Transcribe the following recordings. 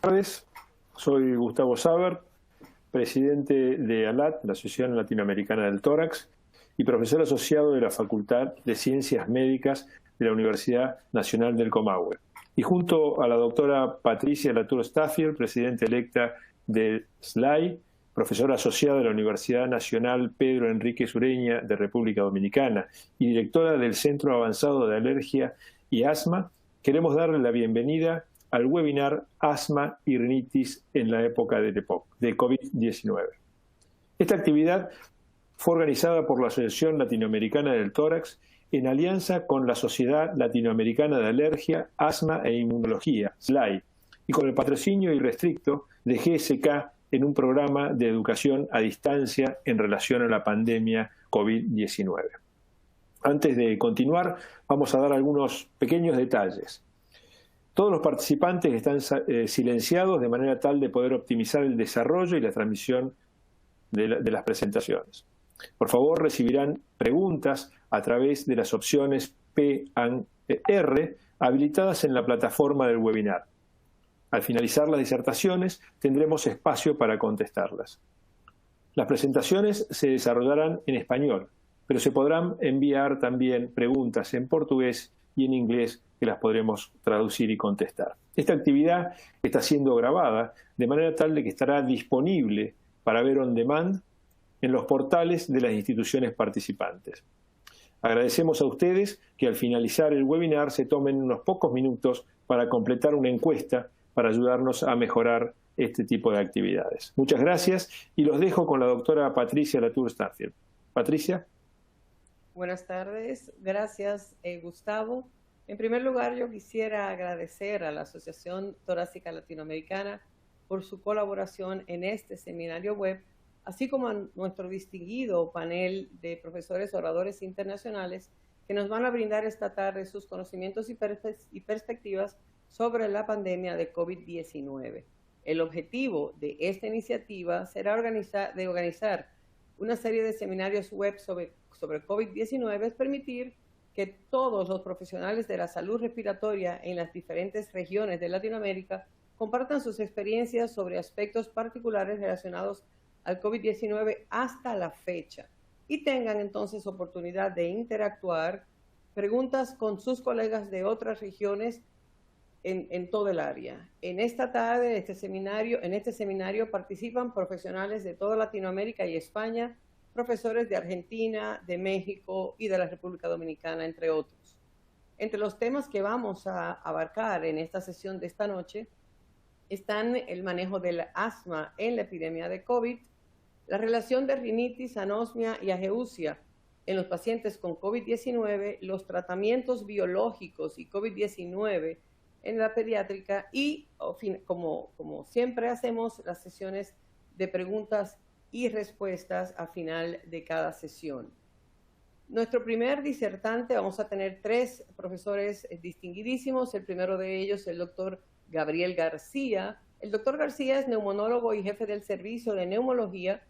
tardes, soy Gustavo Saber, presidente de ALAT, la Asociación Latinoamericana del Tórax, y profesor asociado de la Facultad de Ciencias Médicas de la Universidad Nacional del Comahue. Y junto a la doctora Patricia Latour Staffield, presidenta electa de SLAI, profesora asociada de la Universidad Nacional Pedro Enrique Ureña de República Dominicana y directora del Centro Avanzado de Alergia y Asma, queremos darle la bienvenida al webinar Asma y Rinitis en la época de COVID-19. Esta actividad fue organizada por la Asociación Latinoamericana del Tórax en alianza con la Sociedad Latinoamericana de Alergia, Asma e Inmunología, SLAI, y con el patrocinio irrestricto de GSK en un programa de educación a distancia en relación a la pandemia COVID-19. Antes de continuar, vamos a dar algunos pequeños detalles. Todos los participantes están silenciados de manera tal de poder optimizar el desarrollo y la transmisión de las presentaciones. Por favor, recibirán preguntas a través de las opciones P&R habilitadas en la plataforma del webinar. Al finalizar las disertaciones, tendremos espacio para contestarlas. Las presentaciones se desarrollarán en español, pero se podrán enviar también preguntas en portugués y en inglés que las podremos traducir y contestar. Esta actividad está siendo grabada de manera tal de que estará disponible para ver on demand en los portales de las instituciones participantes. Agradecemos a ustedes que al finalizar el webinar se tomen unos pocos minutos para completar una encuesta para ayudarnos a mejorar este tipo de actividades. Muchas gracias y los dejo con la doctora Patricia Latour Staffield. Patricia. Buenas tardes. Gracias, Gustavo. En primer lugar, yo quisiera agradecer a la Asociación Torácica Latinoamericana por su colaboración en este seminario web, así como a nuestro distinguido panel de profesores oradores internacionales que nos van a brindar esta tarde sus conocimientos y perspectivas sobre la pandemia de COVID-19. El objetivo de esta iniciativa será organizar una serie de seminarios web sobre COVID-19, es permitir que todos los profesionales de la salud respiratoria en las diferentes regiones de Latinoamérica compartan sus experiencias sobre aspectos particulares relacionados al COVID-19 hasta la fecha y tengan entonces oportunidad de interactuar, preguntas con sus colegas de otras regiones en todo el área. En esta tarde, en este seminario participan profesionales de toda Latinoamérica y España, profesores de Argentina, de México y de la República Dominicana, entre otros. Entre los temas que vamos a abarcar en esta sesión de esta noche están el manejo del asma en la epidemia de COVID, la relación de rinitis, anosmia y ageusia en los pacientes con COVID-19, los tratamientos biológicos y COVID-19 en la pediátrica y, como siempre hacemos, las sesiones de preguntas y respuestas a final de cada sesión. Nuestro primer disertante, vamos a tener 3 profesores distinguidísimos. El primero de ellos, el doctor Gabriel García. El doctor García es neumonólogo y jefe del servicio de neumología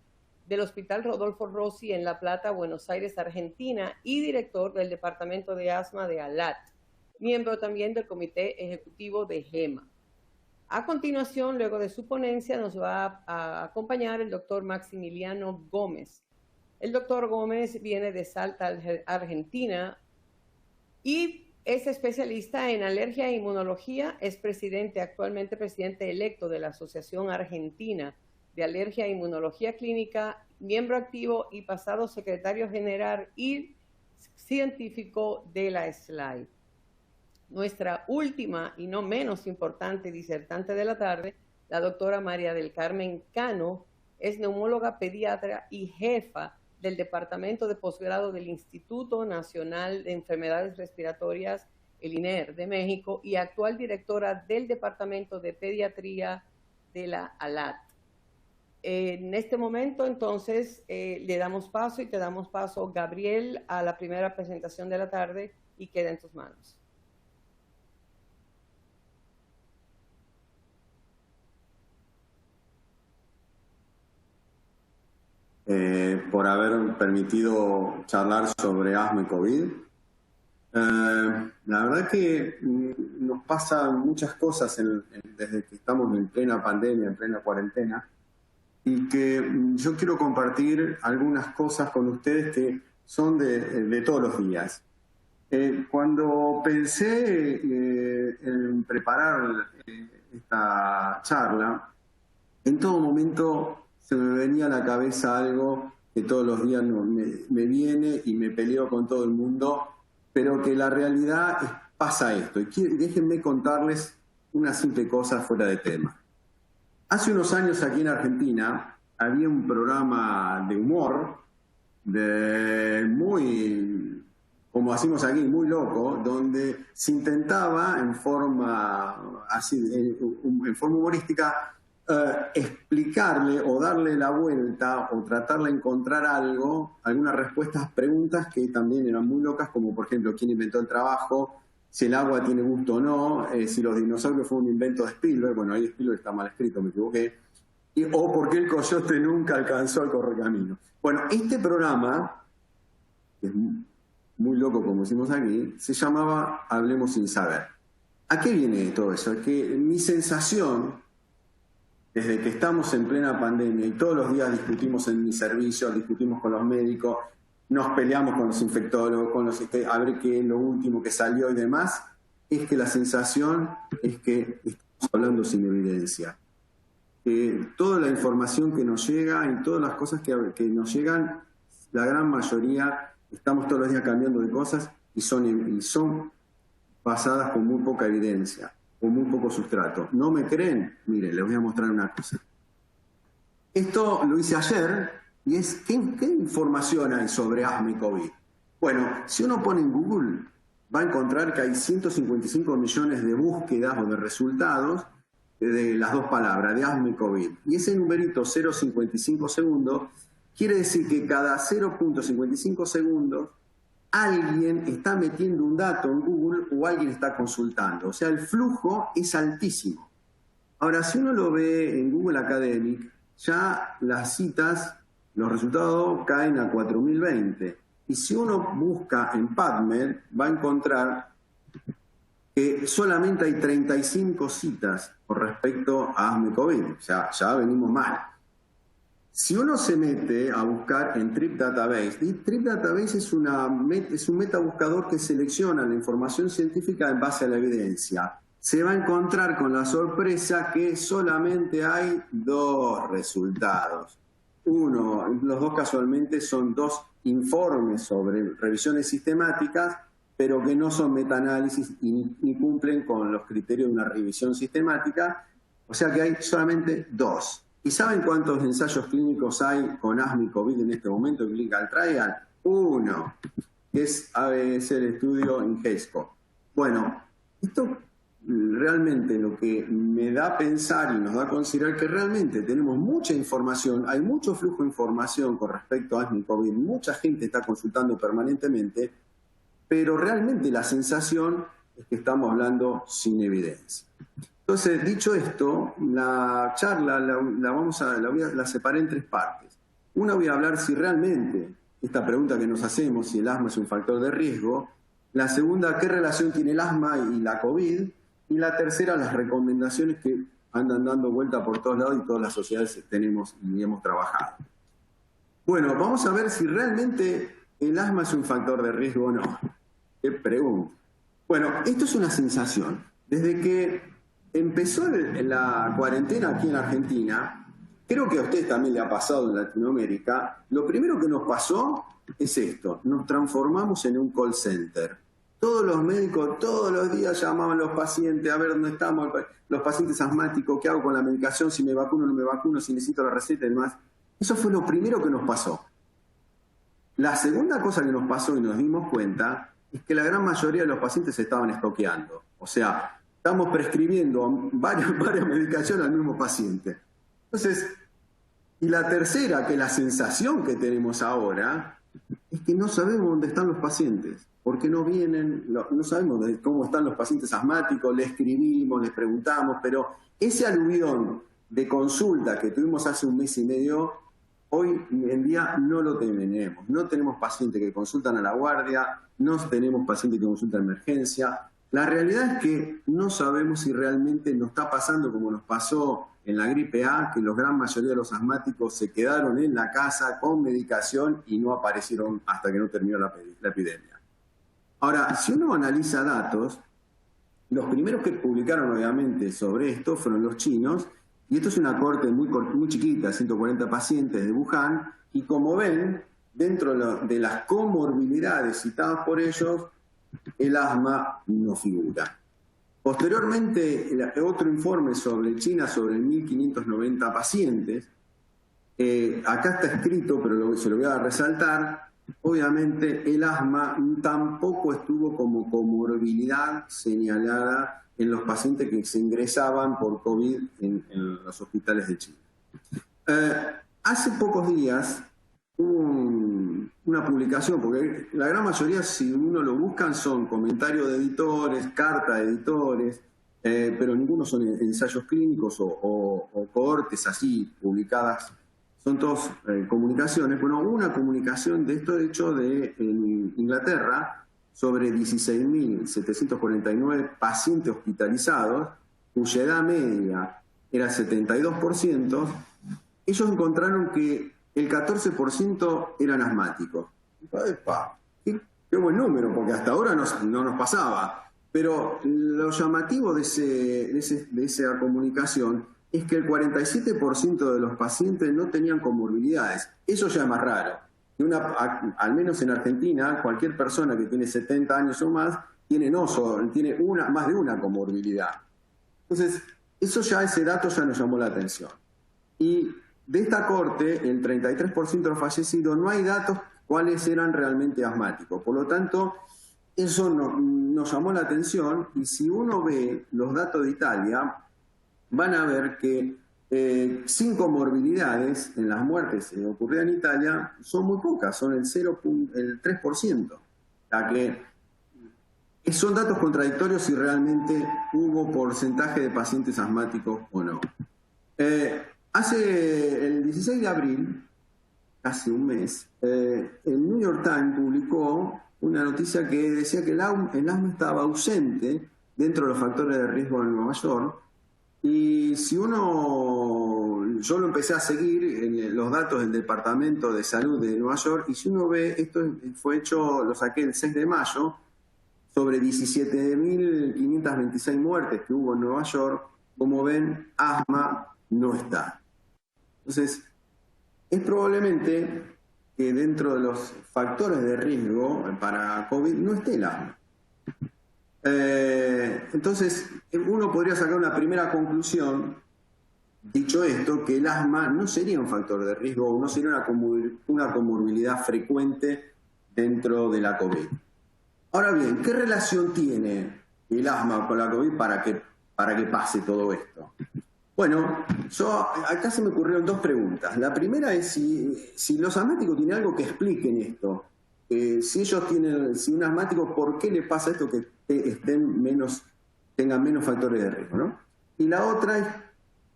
del Hospital Rodolfo Rossi en La Plata, Buenos Aires, Argentina, y director del Departamento de Asma de ALAT, miembro también del Comité Ejecutivo de GEMA. A continuación, luego de su ponencia, nos va a acompañar el doctor Maximiliano Gómez. El doctor Gómez viene de Salta, Argentina, y es especialista en alergia e inmunología. Es actualmente presidente electo de la Asociación Argentina de Alergia e Inmunología Clínica, miembro activo y pasado secretario general y científico de la SLAI. Nuestra última y no menos importante disertante de la tarde, la doctora María del Carmen Cano, es neumóloga pediatra y jefa del Departamento de Posgrado del Instituto Nacional de Enfermedades Respiratorias, el INER de México, y actual directora del Departamento de Pediatría de la ALAT. En este momento, entonces, le damos paso y te damos paso, Gabriel, a la primera presentación de la tarde y queda en tus manos. Por haber permitido charlar sobre asma y COVID. La verdad que nos pasan muchas cosas desde que estamos en plena pandemia, en plena cuarentena, y que yo quiero compartir algunas cosas con ustedes que son de todos los días. Cuando pensé en preparar esta charla, en todo momento se me venía a la cabeza algo que todos los días me viene y me peleo con todo el mundo, pero que la realidad pasa esto. Y déjenme contarles una simple cosa fuera de tema. Hace unos años aquí en Argentina había un programa de humor, como decimos aquí, muy loco, donde se intentaba en forma humorística explicarle o darle la vuelta o tratar de encontrar algunas respuestas a preguntas que también eran muy locas, como por ejemplo, ¿quién inventó el trabajo? Si el agua tiene gusto o no, si los dinosaurios fue un invento de Spielberg, bueno, ahí Spielberg está mal escrito, me equivoqué, o por qué el coyote nunca alcanzó el correcamino. Bueno, este programa, que es muy loco como decimos aquí, se llamaba Hablemos sin saber. ¿A qué viene todo eso? Es que mi sensación, desde que estamos en plena pandemia y todos los días discutimos en mi servicio, discutimos con los médicos, nos peleamos con los infectólogos, a ver qué es lo último que salió y demás, es que la sensación es que estamos hablando sin evidencia. Toda la información que nos llega y todas las cosas que nos llegan, la gran mayoría, estamos todos los días cambiando de cosas y son basadas con muy poca evidencia, con muy poco sustrato. ¿No me creen? Miren, les voy a mostrar una cosa. Esto lo hice ayer y es, ¿qué información hay sobre asma y COVID? Bueno, si uno pone en Google, va a encontrar que hay 155 millones de búsquedas o de resultados de las dos palabras, de asma y COVID. Y ese numerito 0,55 segundos quiere decir que cada 0,55 segundos alguien está metiendo un dato en Google o alguien está consultando. O sea, el flujo es altísimo. Ahora, si uno lo ve en Google Academic, ya las citas, los resultados caen a 4020. Y si uno busca en PubMed, va a encontrar que solamente hay 35 citas con respecto a asma y COVID. O sea, ya venimos mal. Si uno se mete a buscar en Trip Database, y Trip Database es un metabuscador que selecciona la información científica en base a la evidencia, se va a encontrar con la sorpresa que solamente hay 2 resultados. Los dos casualmente son 2 informes sobre revisiones sistemáticas, pero que no son metaanálisis y ni cumplen con los criterios de una revisión sistemática, o sea que hay solamente 2. ¿Y saben cuántos ensayos clínicos hay con asma y COVID en este momento, Clinical Trial? 1, que es el estudio INGESCO. Bueno, esto realmente lo que me da a pensar y nos da a considerar que realmente tenemos mucha información, hay mucho flujo de información con respecto a asma y COVID, mucha gente está consultando permanentemente, pero realmente la sensación es que estamos hablando sin evidencia. Entonces, dicho esto, la charla la separé en 3 partes. Una, voy a hablar si realmente esta pregunta que nos hacemos, si el asma es un factor de riesgo. La segunda, qué relación tiene el asma y la COVID. Y la tercera, las recomendaciones que andan dando vuelta por todos lados y todas las sociedades tenemos y hemos trabajado. Bueno, vamos a ver si realmente el asma es un factor de riesgo o no. ¿Qué pregunta? Bueno, esto es una sensación. Desde que empezó la cuarentena aquí en Argentina, creo que a ustedes también le ha pasado en Latinoamérica, lo primero que nos pasó es esto, nos transformamos en un call center. Todos los médicos, todos los días llamaban a los pacientes, a ver dónde estamos, los pacientes asmáticos, qué hago con la medicación, si me vacuno o no me vacuno, si necesito la receta y demás. Eso fue lo primero que nos pasó. La segunda cosa que nos pasó y nos dimos cuenta es que la gran mayoría de los pacientes se estaban estoqueando. O sea, estamos prescribiendo varias medicaciones al mismo paciente. Entonces, y la tercera, que la sensación que tenemos ahora, es que no sabemos dónde están los pacientes, porque no vienen, no sabemos cómo están los pacientes asmáticos, le escribimos, les preguntamos, pero ese aluvión de consulta que tuvimos hace un mes y medio, hoy en día no lo tenemos. No tenemos pacientes que consultan a la guardia, no tenemos pacientes que consultan a emergencia, La realidad es que no sabemos si realmente nos está pasando como nos pasó en la gripe A, que la gran mayoría de los asmáticos se quedaron en la casa con medicación y no aparecieron hasta que no terminó la epidemia. Ahora, si uno analiza datos, los primeros que publicaron obviamente sobre esto fueron los chinos, y esto es una cohorte muy chiquita, 140 pacientes de Wuhan, y como ven, dentro de las comorbilidades citadas por ellos, el asma no figura. Posteriormente, otro informe sobre China, sobre 1.590 pacientes, acá está escrito, pero se lo voy a resaltar, obviamente el asma tampoco estuvo como comorbilidad señalada en los pacientes que se ingresaban por COVID en los hospitales de China. Hace pocos días hubo una publicación, porque la gran mayoría, si uno lo buscan, son comentarios de editores, cartas de editores, pero ninguno son ensayos clínicos o cohortes así publicadas. Son todas comunicaciones. Bueno, hubo una comunicación de esto, de hecho, en Inglaterra, sobre 16.749 pacientes hospitalizados, cuya edad media era 72%. Ellos encontraron que el 14% eran asmáticos. ¡Epa! Qué buen número, porque hasta ahora no nos pasaba. Pero lo llamativo de esa comunicación es que el 47% de los pacientes no tenían comorbilidades. Eso ya es más raro. Al menos en Argentina, cualquier persona que tiene 70 años o más tiene más de una comorbilidad. Entonces, ese dato ya nos llamó la atención. Y de esta corte, el 33% de los fallecidos, no hay datos cuáles eran realmente asmáticos. Por lo tanto, eso nos llamó la atención, y si uno ve los datos de Italia, van a ver que sin comorbilidades en las muertes ocurridas en Italia son muy pocas, son el 3%. O sea que son datos contradictorios si realmente hubo porcentaje de pacientes asmáticos o no. El 16 de abril, hace un mes, el New York Times publicó una noticia que decía que el asma estaba ausente dentro de los factores de riesgo en Nueva York. Y yo lo empecé a seguir en los datos del Departamento de Salud de Nueva York, y si uno ve, esto lo saqué el 6 de mayo, sobre 17.526 muertes que hubo en Nueva York, como ven, asma no está. Entonces, es probablemente que dentro de los factores de riesgo para COVID no esté el asma. Entonces, uno podría sacar una primera conclusión, dicho esto, que el asma no sería un factor de riesgo o no sería una comorbilidad frecuente dentro de la COVID. Ahora bien, ¿qué relación tiene el asma con la COVID para que pase todo esto? Bueno, acá se me ocurrieron dos preguntas. La primera es si los asmáticos tienen algo que expliquen esto. Si un asmático, ¿por qué le pasa esto que tengan menos factores de riesgo, ¿no? Y la otra es,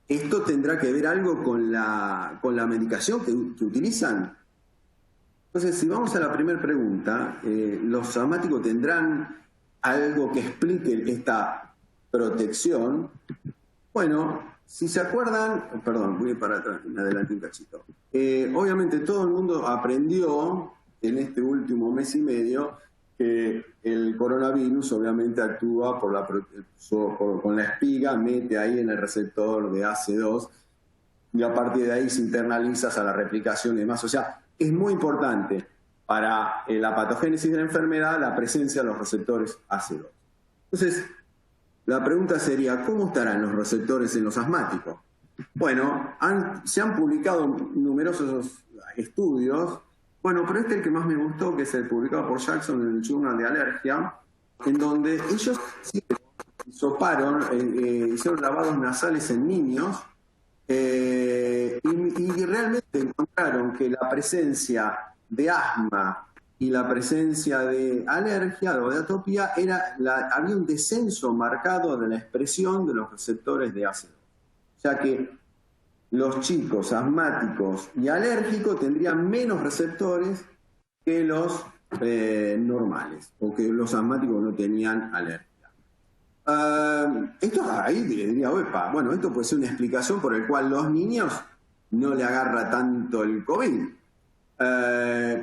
¿esto tendrá que ver algo con la medicación que utilizan? Entonces, si vamos a la primera pregunta, ¿los asmáticos tendrán algo que explique esta protección? Bueno, si se acuerdan, perdón, voy para atrás, me adelanté un cachito. Obviamente todo el mundo aprendió en este último mes y medio que el coronavirus obviamente actúa con la espiga, mete ahí en el receptor de AC2 y a partir de ahí se internaliza a la replicación y demás. O sea, es muy importante para la patogénesis de la enfermedad la presencia de los receptores AC2. Entonces, la pregunta sería, ¿cómo estarán los receptores en los asmáticos? Bueno, se han publicado numerosos estudios. Bueno, pero este es el que más me gustó, que es el publicado por Jackson en el Journal de Alergia, en donde ellos hicieron lavados nasales en niños y realmente encontraron que la presencia de asma y la presencia de alergia o de atopía había un descenso marcado de la expresión de los receptores de AC2. O sea que los chicos asmáticos y alérgicos tendrían menos receptores que los normales, o que los asmáticos no tenían alergia. Esto ahí diría, opa, bueno, esto puede ser una explicación por la cual los niños no le agarra tanto el COVID.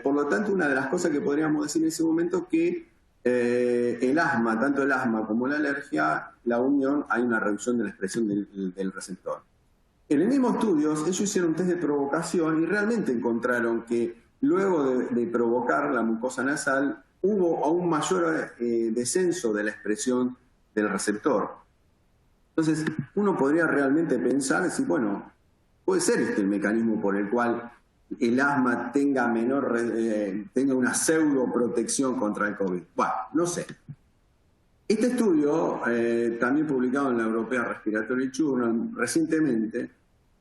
Por lo tanto, una de las cosas que podríamos decir en ese momento es que el asma, tanto el asma como la alergia, la unión, hay una reducción de la expresión del receptor. En el mismo estudio, ellos hicieron un test de provocación y realmente encontraron que luego de provocar la mucosa nasal, hubo aún mayor descenso de la expresión del receptor. Entonces, uno podría realmente pensar, decir, bueno, puede ser este el mecanismo por el cual el asma tenga una pseudo protección contra el COVID. Bueno, no sé. Este estudio, también publicado en la European Respiratory Journal recientemente,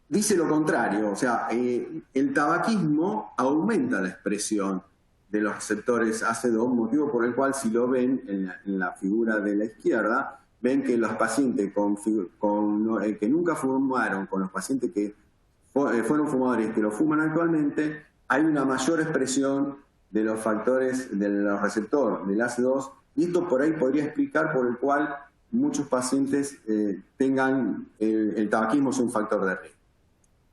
dice lo contrario. O sea, el tabaquismo aumenta la expresión de los receptores AC2, motivo por el cual, si lo ven en la figura de la izquierda, ven que los pacientes que nunca fumaron, con los pacientes que fueron fumadores que lo fuman actualmente, hay una mayor expresión de los factores de los receptores del AC2, y esto por ahí podría explicar por el cual muchos pacientes tengan el tabaquismo es un factor de riesgo.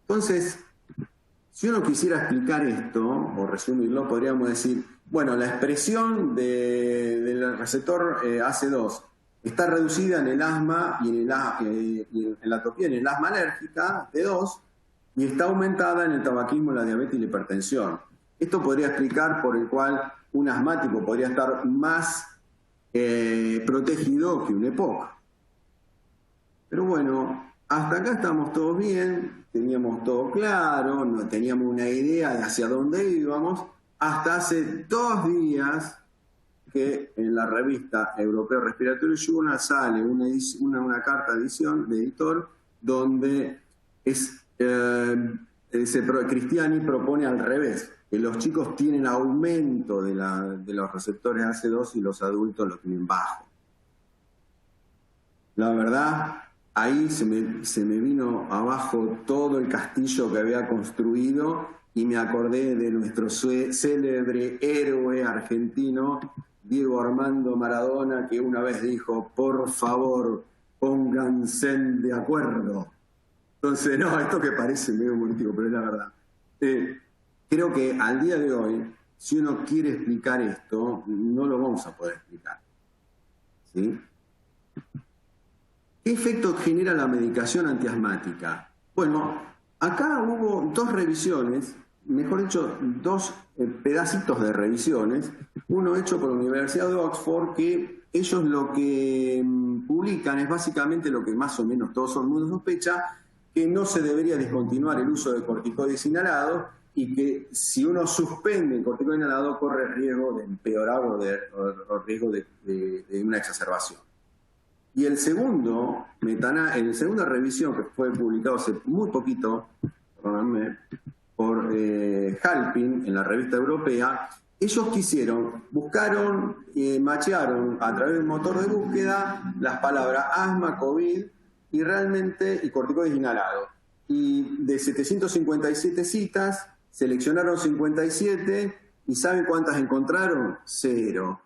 Entonces, si uno quisiera explicar esto, o resumirlo, podríamos decir, bueno, la expresión del receptor AC2 está reducida en el asma y en la atopía, en el asma alérgica, T2, y está aumentada en el tabaquismo, la diabetes y la hipertensión. Esto podría explicar por el cual un asmático podría estar más protegido que un EPOC. Pero bueno, hasta acá estamos todos bien, teníamos todo claro, no teníamos una idea de hacia dónde íbamos, hasta hace 2 días que en la revista European Respiratory Journal sale una carta de editor donde Cristiani propone al revés, que los chicos tienen aumento de los receptores AC2 y los adultos lo tienen bajo. La verdad, ahí se me vino abajo todo el castillo que había construido y me acordé de nuestro célebre héroe argentino, Diego Armando Maradona, que una vez dijo, por favor, pónganse de acuerdo. Entonces, no, esto que parece medio humorístico, pero es la verdad. Creo que al día de hoy, si uno quiere explicar esto, no lo vamos a poder explicar. ¿Sí? ¿Qué efecto genera la medicación antiasmática? Bueno, acá hubo 2 revisiones, mejor dicho, 2 pedacitos de revisiones, uno hecho por la Universidad de Oxford, que ellos lo que publican es básicamente lo que más o menos todo el mundo sospecha, que no se debería discontinuar el uso de corticoides inhalados y que si uno suspende el corticoide inhalado corre riesgo de empeorar o riesgo de una exacerbación. Y en la segunda revisión, que fue publicado hace muy poquito, perdóname, por Halpin en la revista europea, ellos buscaron, machearon a través del motor de búsqueda las palabras asma, COVID y corticoides inhalados. Y de 757 citas, seleccionaron 57 y ¿saben cuántas encontraron? 0.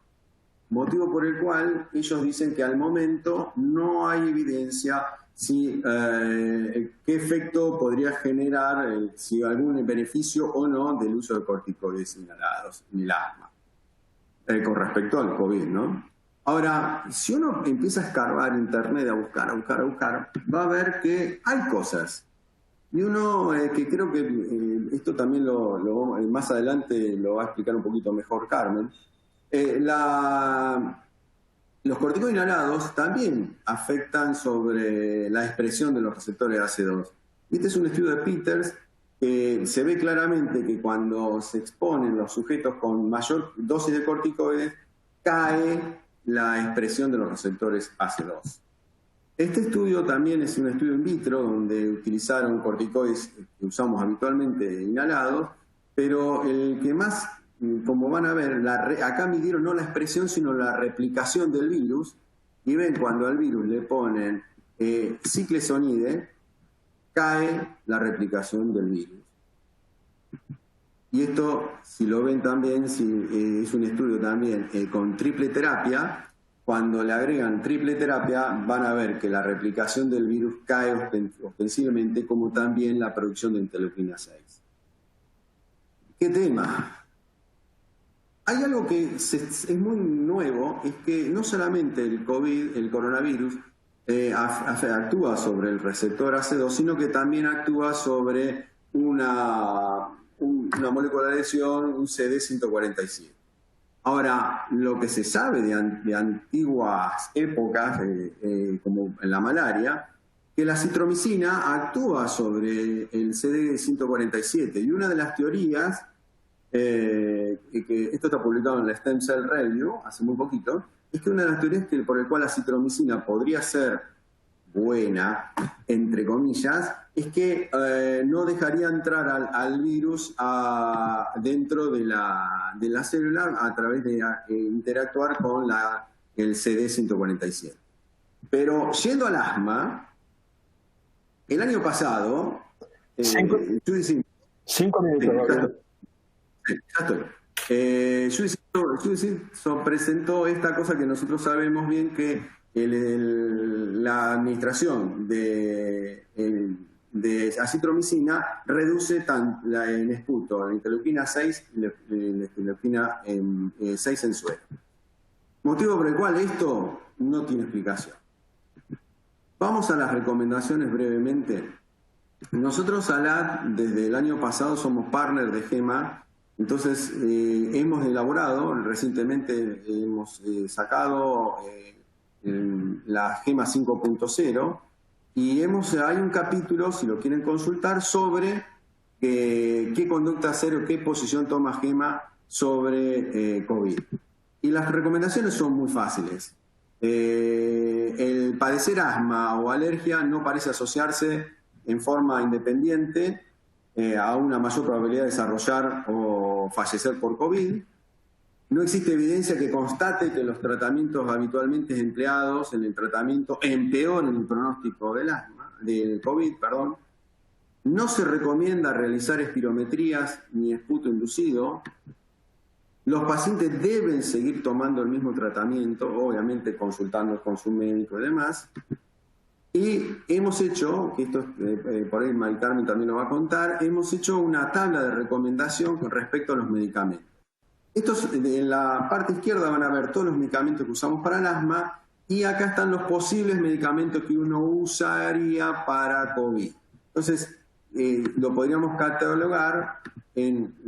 Motivo por el cual ellos dicen que al momento no hay evidencia qué efecto podría generar, si algún beneficio o no del uso de corticoides inhalados en el asma, con respecto al COVID, ¿no? Ahora, si uno empieza a escarbar internet, a buscar, va a ver que hay cosas. Y uno, que creo que esto también más adelante lo va a explicar un poquito mejor Carmen, los corticoides inhalados también afectan sobre la expresión de los receptores AC2. Este es un estudio de Peters que se ve claramente que cuando se exponen los sujetos con mayor dosis de corticoides, cae la expresión de los receptores AC2. Este estudio también es un estudio in vitro donde utilizaron corticoides que usamos habitualmente inhalados, pero el que más, como van a ver, acá midieron no la expresión sino la replicación del virus, y ven cuando al virus le ponen ciclesonide, cae la replicación del virus. Y esto, si lo ven también, es un estudio también con triple terapia, cuando le agregan triple terapia, van a ver que la replicación del virus cae ostensiblemente, como también la producción de interleuquina 6. ¿Qué tema? Hay algo que es muy nuevo, es que no solamente el coronavirus, actúa sobre el receptor AC2, sino que también actúa sobre una molécula de adhesión, un CD147. Ahora, lo que se sabe de antiguas épocas, como en la malaria, que la citromicina actúa sobre el CD147. Y una de las teorías, que esto está publicado en la Stem Cell Review hace muy poquito, es que una de las teorías por el cual la citromicina podría ser buena, entre comillas, es que no dejaría entrar al virus dentro de la célula a través de interactuar con el CD147. Pero yendo al asma, el año pasado... 5 minutos. Judy presentó esta cosa que nosotros sabemos bien, que la administración de acitromicina reduce en esputo la interleuquina 6 y la interleuquina 6 en suero. Motivo por el cual esto no tiene explicación. Vamos a las recomendaciones brevemente. Nosotros, ALAT, desde el año pasado somos partner de GEMA. Entonces, hemos elaborado, recientemente hemos sacado la GEMA 5.0 y hay un capítulo, si lo quieren consultar, sobre qué conducta hacer o qué posición toma GEMA sobre COVID. Y las recomendaciones son muy fáciles. El padecer asma o alergia no parece asociarse en forma independiente a una mayor probabilidad de desarrollar o fallecer por COVID. No existe evidencia que constate que los tratamientos habitualmente empleados en el tratamiento empeoren el pronóstico del COVID. No se recomienda realizar espirometrías ni esputo inducido. Los pacientes deben seguir tomando el mismo tratamiento, obviamente consultando con su médico y demás. Y hemos hecho, que esto por ahí Mari Carmen también lo va a contar, hemos hecho una tabla de recomendación con respecto a los medicamentos. Estos, en la parte izquierda van a ver todos los medicamentos que usamos para el asma, y acá están los posibles medicamentos que uno usaría para COVID. Entonces, lo podríamos catalogar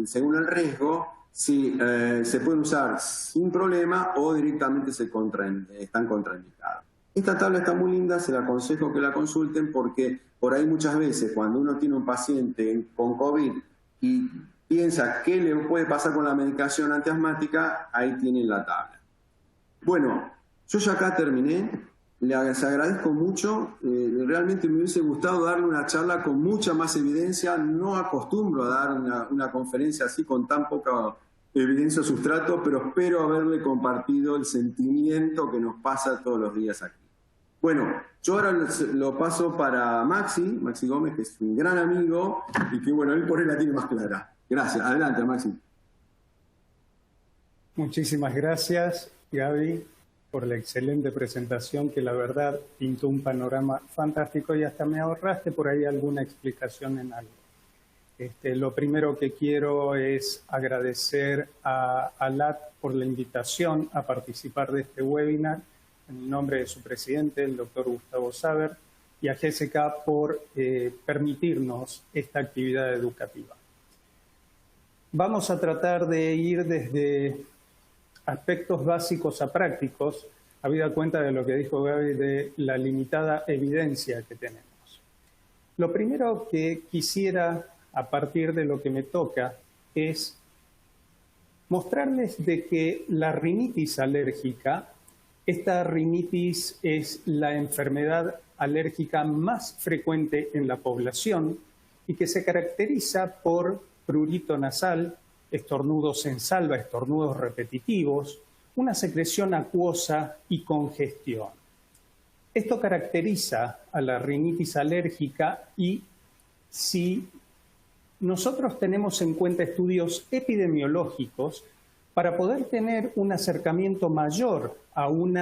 según el riesgo, si se pueden usar sin problema o directamente están contraindicados. Esta tabla está muy linda, se la aconsejo que la consulten, porque por ahí muchas veces cuando uno tiene un paciente con COVID y piensa qué le puede pasar con la medicación antiasmática, ahí tienen la tabla. Bueno, yo ya acá terminé, les agradezco mucho, realmente me hubiese gustado darle una charla con mucha más evidencia, no acostumbro a dar una conferencia así con tan poca evidencia o sustrato, pero espero haberle compartido el sentimiento que nos pasa todos los días aquí. Bueno, yo ahora lo paso para Maxi Gómez, que es un gran amigo y que, bueno, él por ahí la tiene más clara. Gracias. Adelante, Maxi. Muchísimas gracias, Gaby, por la excelente presentación, que la verdad pintó un panorama fantástico y hasta me ahorraste por ahí alguna explicación en algo. Lo primero que quiero es agradecer a ALAT por la invitación a participar de este webinar, en nombre de su presidente, el doctor Gustavo Saber, y a GSK por permitirnos esta actividad educativa. Vamos a tratar de ir desde aspectos básicos a prácticos, habida cuenta de lo que dijo Gaby de la limitada evidencia que tenemos. Lo primero que quisiera, a partir de lo que me toca, es mostrarles de que la rinitis alérgica, esta rinitis es la enfermedad alérgica más frecuente en la población y que se caracteriza por prurito nasal, estornudos en salva, estornudos repetitivos, una secreción acuosa y congestión. Esto caracteriza a la rinitis alérgica y si nosotros tenemos en cuenta estudios epidemiológicos, para poder tener un acercamiento mayor a un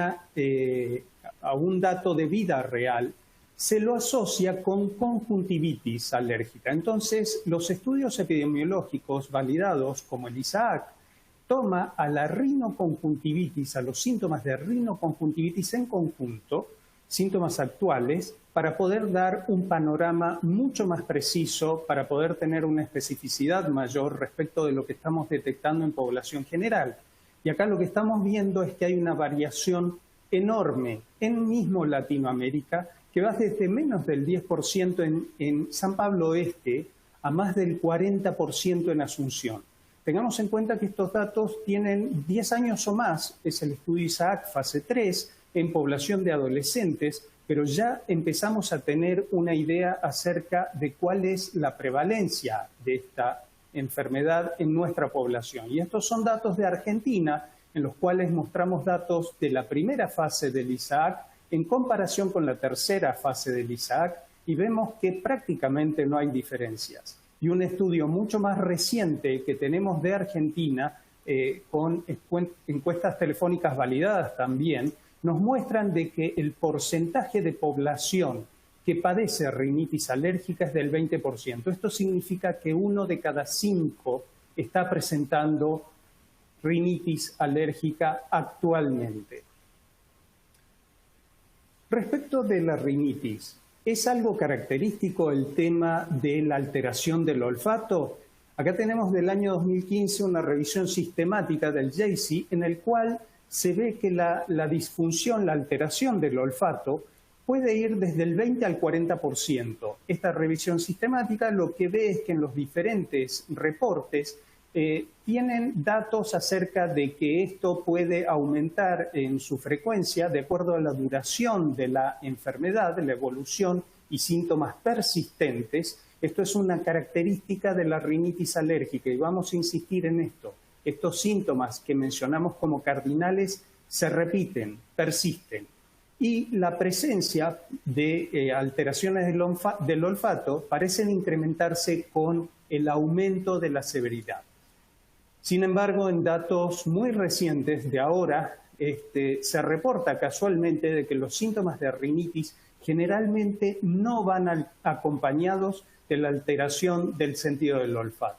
dato de vida real, se lo asocia con conjuntivitis alérgica. Entonces, los estudios epidemiológicos validados como el ISAAC toma a la rinoconjuntivitis, a los síntomas de rinoconjuntivitis en conjunto, síntomas actuales, para poder dar un panorama mucho más preciso, para poder tener una especificidad mayor respecto de lo que estamos detectando en población general. Y acá lo que estamos viendo es que hay una variación enorme en mismo Latinoamérica, que va desde menos del 10% en San Pablo Oeste a más del 40% en Asunción. Tengamos en cuenta que estos datos tienen 10 años o más, es el estudio ISAAC fase 3, en población de adolescentes, pero ya empezamos a tener una idea acerca de cuál es la prevalencia de esta enfermedad en nuestra población. Y estos son datos de Argentina, en los cuales mostramos datos de la primera fase del ISAAC en comparación con la tercera fase del ISAAC, y vemos que prácticamente no hay diferencias. Y un estudio mucho más reciente que tenemos de Argentina, con encuestas telefónicas validadas también, nos muestran de que el porcentaje de población que padece rinitis alérgica es del 20%. Esto significa que 1 de cada 5 está presentando rinitis alérgica actualmente. Respecto de la rinitis, ¿es algo característico el tema de la alteración del olfato? Acá tenemos del año 2015 una revisión sistemática del JACI en el cual se ve que la disfunción, la alteración del olfato puede ir desde el 20 al 40%. Esta revisión sistemática lo que ve es que en los diferentes reportes tienen datos acerca de que esto puede aumentar en su frecuencia de acuerdo a la duración de la enfermedad, la evolución y síntomas persistentes. Esto es una característica de la rinitis alérgica y vamos a insistir en esto. Estos síntomas que mencionamos como cardinales se repiten, persisten. Y la presencia de alteraciones del olfato parecen incrementarse con el aumento de la severidad. Sin embargo, en datos muy recientes de ahora, se reporta casualmente de que los síntomas de rinitis generalmente no van acompañados de la alteración del sentido del olfato.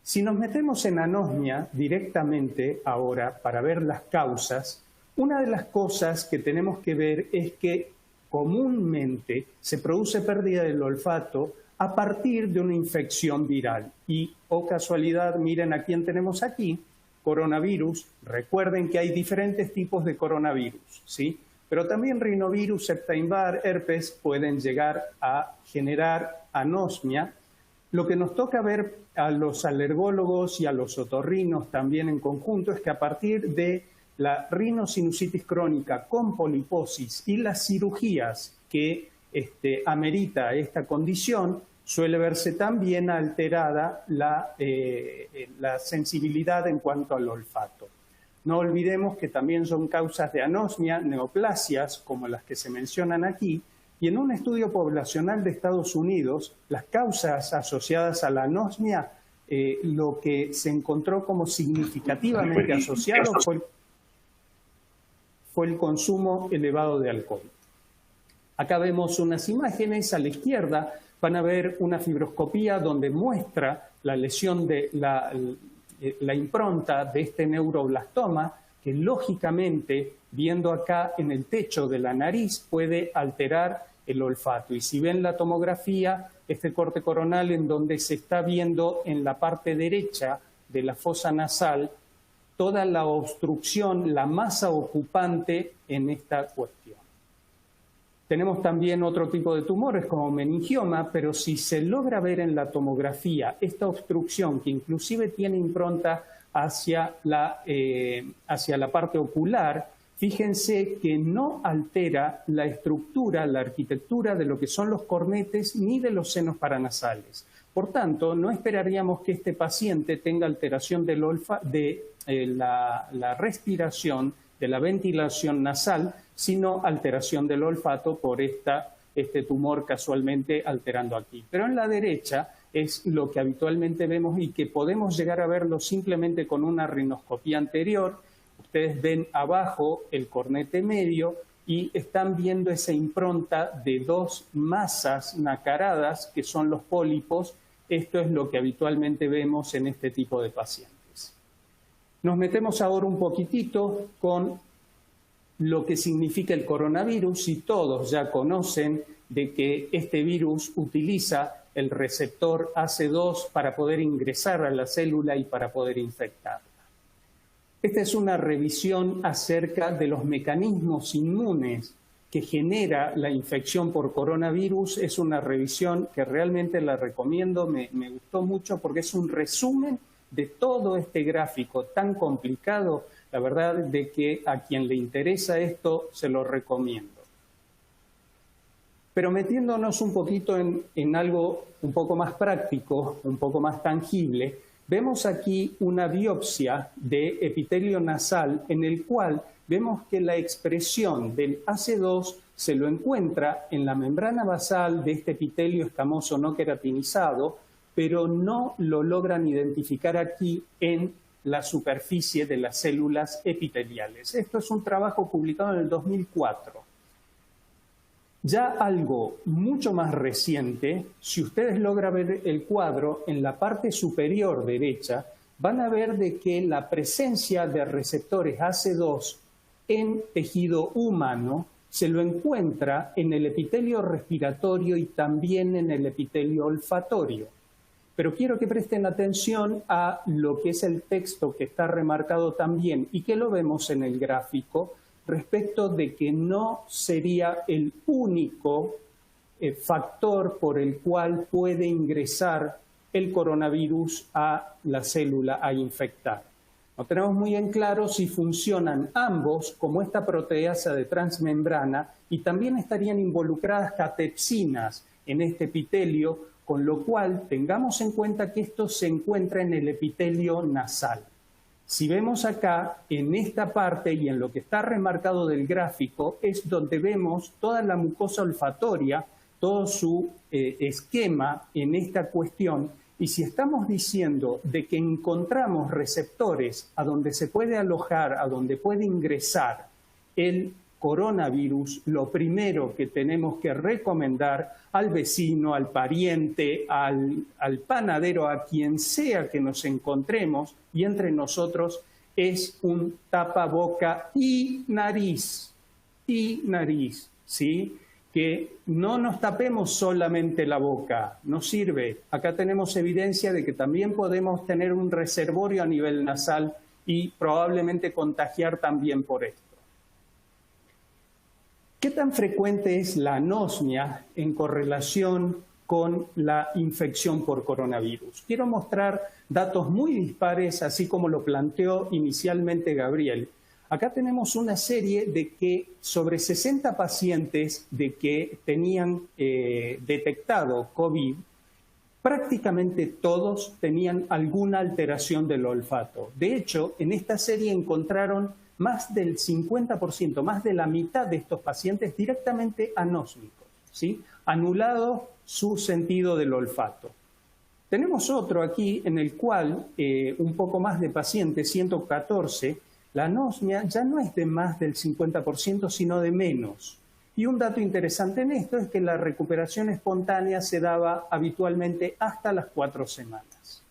Si nos metemos en anosmia directamente ahora para ver las causas, una de las cosas que tenemos que ver es que comúnmente se produce pérdida del olfato a partir de una infección viral. Y, casualidad, miren a quién tenemos aquí, coronavirus. Recuerden que hay diferentes tipos de coronavirus, ¿sí? Pero también rinovirus, Epstein-Barr, herpes pueden llegar a generar anosmia. Lo que nos toca ver a los alergólogos y a los otorrinos también en conjunto es que a partir de la rinosinusitis crónica con poliposis y las cirugías que amerita esta condición, suele verse también alterada la sensibilidad en cuanto al olfato. No olvidemos que también son causas de anosmia, neoplasias, como las que se mencionan aquí, y en un estudio poblacional de Estados Unidos, las causas asociadas a la anosmia, lo que se encontró como significativamente asociado fue el consumo elevado de alcohol. Acá vemos unas imágenes a la izquierda, van a ver una fibroscopía donde muestra la lesión de la impronta de este neuroblastoma, que lógicamente, viendo acá en el techo de la nariz, puede alterar el olfato. Y si ven la tomografía, este corte coronal en donde se está viendo en la parte derecha de la fosa nasal toda la obstrucción, la masa ocupante en esta cuestión. Tenemos también otro tipo de tumores como meningioma, pero si se logra ver en la tomografía esta obstrucción, que inclusive tiene impronta hacia la parte ocular, fíjense que no altera la estructura, la arquitectura de lo que son los cornetes ni de los senos paranasales. Por tanto, no esperaríamos que este paciente tenga alteración de la respiración, de la ventilación nasal, sino alteración del olfato por este tumor casualmente alterando aquí. Pero en la derecha es lo que habitualmente vemos y que podemos llegar a verlo simplemente con una rinoscopía anterior. Ustedes ven abajo el cornete medio y están viendo esa impronta de dos masas nacaradas que son los pólipos. Esto es lo que habitualmente vemos en este tipo de pacientes. Nos metemos ahora un poquitito con lo que significa el coronavirus, y todos ya conocen de que este virus utiliza el receptor AC2 para poder ingresar a la célula y para poder infectarla. Esta es una revisión acerca de los mecanismos inmunes que genera la infección por coronavirus. Es una revisión que realmente la recomiendo, me gustó mucho porque es un resumen de todo este gráfico tan complicado. La verdad de que a quien le interesa esto se lo recomiendo. Pero metiéndonos un poquito en algo un poco más práctico, un poco más tangible, vemos aquí una biopsia de epitelio nasal en el cual vemos que la expresión del AC2 se lo encuentra en la membrana basal de este epitelio escamoso no queratinizado, pero no lo logran identificar aquí en la superficie de las células epiteliales. Esto es un trabajo publicado en el 2004. Ya algo mucho más reciente, si ustedes logran ver el cuadro, en la parte superior derecha, van a ver de que la presencia de receptores AC2 en tejido humano se lo encuentra en el epitelio respiratorio y también en el epitelio olfatorio. Pero quiero que presten atención a lo que es el texto que está remarcado también y que lo vemos en el gráfico, respecto de que no sería el único factor por el cual puede ingresar el coronavirus a la célula a infectar. No tenemos muy en claro si funcionan ambos como esta proteasa de transmembrana y también estarían involucradas catepsinas en este epitelio, con lo cual tengamos en cuenta que esto se encuentra en el epitelio nasal. Si vemos acá, en esta parte y en lo que está remarcado del gráfico, es donde vemos toda la mucosa olfatoria, todo su esquema en esta cuestión. Y si estamos diciendo de que encontramos receptores a donde se puede alojar, a donde puede ingresar el coronavirus, lo primero que tenemos que recomendar al vecino, al pariente, al panadero, a quien sea que nos encontremos y entre nosotros, es un tapaboca y nariz, ¿sí? Que no nos tapemos solamente la boca, no sirve. Acá tenemos evidencia de que también podemos tener un reservorio a nivel nasal y probablemente contagiar también por esto. ¿Qué tan frecuente es la anosmia en correlación con la infección por coronavirus? Quiero mostrar datos muy dispares, así como lo planteó inicialmente Gabriel. Acá tenemos una serie de que sobre 60 pacientes de que tenían detectado COVID, prácticamente todos tenían alguna alteración del olfato. De hecho, en esta serie encontraron más del 50%, más de la mitad de estos pacientes directamente anósmicos, ¿sí? Anulado su sentido del olfato. Tenemos otro aquí en el cual un poco más de pacientes, 114, la anosmia ya no es de más del 50%, sino de menos. Y un dato interesante en esto es que la recuperación espontánea se daba habitualmente hasta las 4 semanas.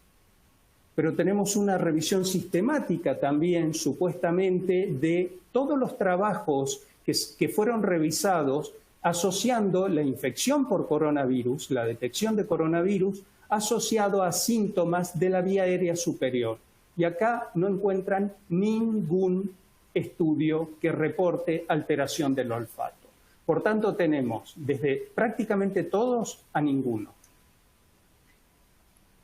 Pero tenemos una revisión sistemática también, supuestamente, de todos los trabajos que fueron revisados asociando la infección por coronavirus, la detección de coronavirus, asociado a síntomas de la vía aérea superior. Y acá no encuentran ningún estudio que reporte alteración del olfato. Por tanto, tenemos desde prácticamente todos a ninguno.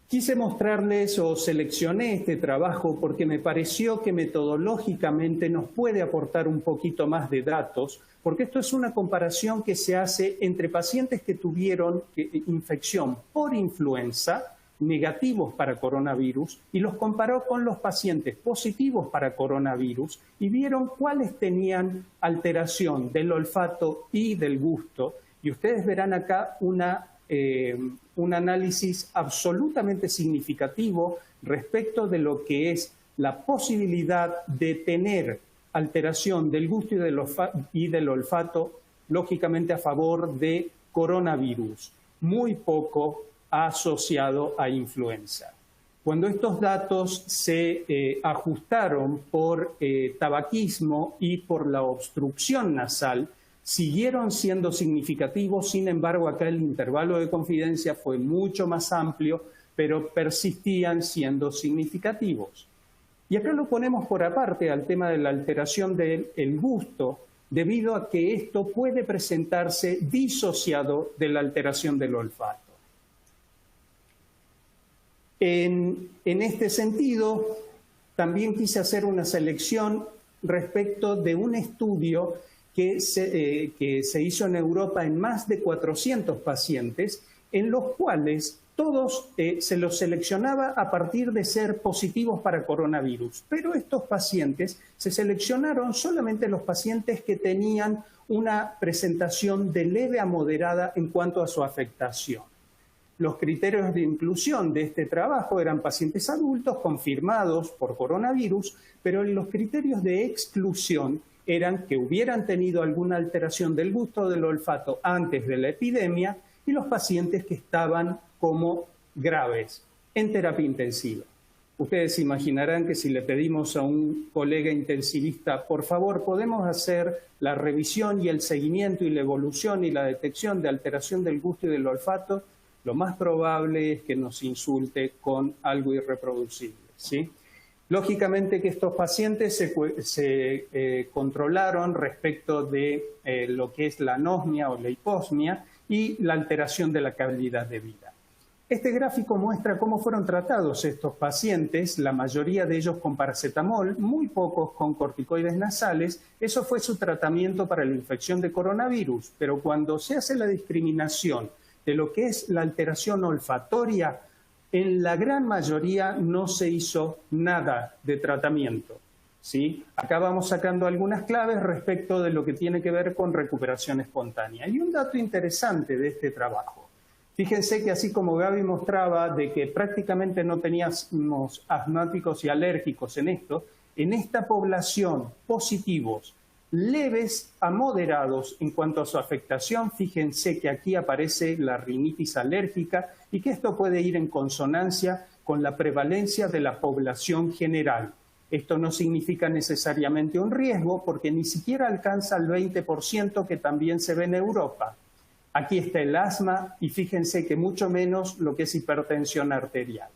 Quise mostrarles o seleccioné este trabajo porque me pareció que metodológicamente nos puede aportar un poquito más de datos, porque esto es una comparación que se hace entre pacientes que tuvieron infección por influenza, negativos para coronavirus, y los comparó con los pacientes positivos para coronavirus y vieron cuáles tenían alteración del olfato y del gusto. Y ustedes verán acá una un análisis absolutamente significativo respecto de lo que es la posibilidad de tener alteración del gusto y del olfato, lógicamente a favor de coronavirus, muy poco asociado a influenza. Cuando estos datos se ajustaron por tabaquismo y por la obstrucción nasal, siguieron siendo significativos. Sin embargo, acá el intervalo de confidencia fue mucho más amplio, pero persistían siendo significativos. Y acá lo ponemos por aparte al tema de la alteración del gusto, debido a que esto puede presentarse disociado de la alteración del olfato. En este sentido, también quise hacer una selección respecto de un estudio que se hizo en Europa en más de 400 pacientes, en los cuales todos se los seleccionaba a partir de ser positivos para coronavirus. Pero estos pacientes se seleccionaron solamente los pacientes que tenían una presentación de leve a moderada en cuanto a su afectación. Los criterios de inclusión de este trabajo eran pacientes adultos confirmados por coronavirus, pero los criterios de exclusión eran que hubieran tenido alguna alteración del gusto o del olfato antes de la epidemia y los pacientes que estaban como graves en terapia intensiva. Ustedes se imaginarán que si le pedimos a un colega intensivista, por favor, podemos hacer la revisión y el seguimiento y la evolución y la detección de alteración del gusto y del olfato, lo más probable es que nos insulte con algo irreproducible, ¿sí? Lógicamente que estos pacientes se controlaron respecto de lo que es la anosmia o la hiposmia y la alteración de la calidad de vida. Este gráfico muestra cómo fueron tratados estos pacientes, la mayoría de ellos con paracetamol, muy pocos con corticoides nasales. Eso fue su tratamiento para la infección de coronavirus, pero cuando se hace la discriminación de lo que es la alteración olfatoria, en la gran mayoría no se hizo nada de tratamiento, ¿sí? Acá vamos sacando algunas claves respecto de lo que tiene que ver con recuperación espontánea. Y un dato interesante de este trabajo. Fíjense que así como Gaby mostraba de que prácticamente no teníamos asmáticos y alérgicos en esto, en esta población positivos, leves a moderados en cuanto a su afectación, fíjense que aquí aparece la rinitis alérgica y que esto puede ir en consonancia con la prevalencia de la población general. Esto no significa necesariamente un riesgo porque ni siquiera alcanza el 20% que también se ve en Europa. Aquí está el asma y fíjense que mucho menos lo que es hipertensión arterial.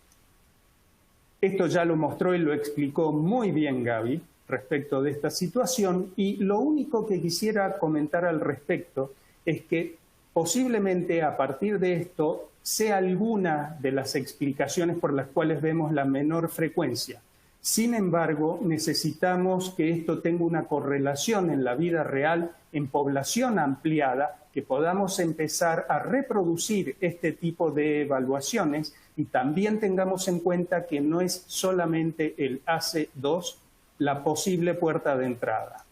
Esto ya lo mostró y lo explicó muy bien Gaby respecto de esta situación, y lo único que quisiera comentar al respecto es que posiblemente a partir de esto sea alguna de las explicaciones por las cuales vemos la menor frecuencia. Sin embargo, necesitamos que esto tenga una correlación en la vida real, en población ampliada, que podamos empezar a reproducir este tipo de evaluaciones y también tengamos en cuenta que no es solamente el AC2 la posible puerta de entrada.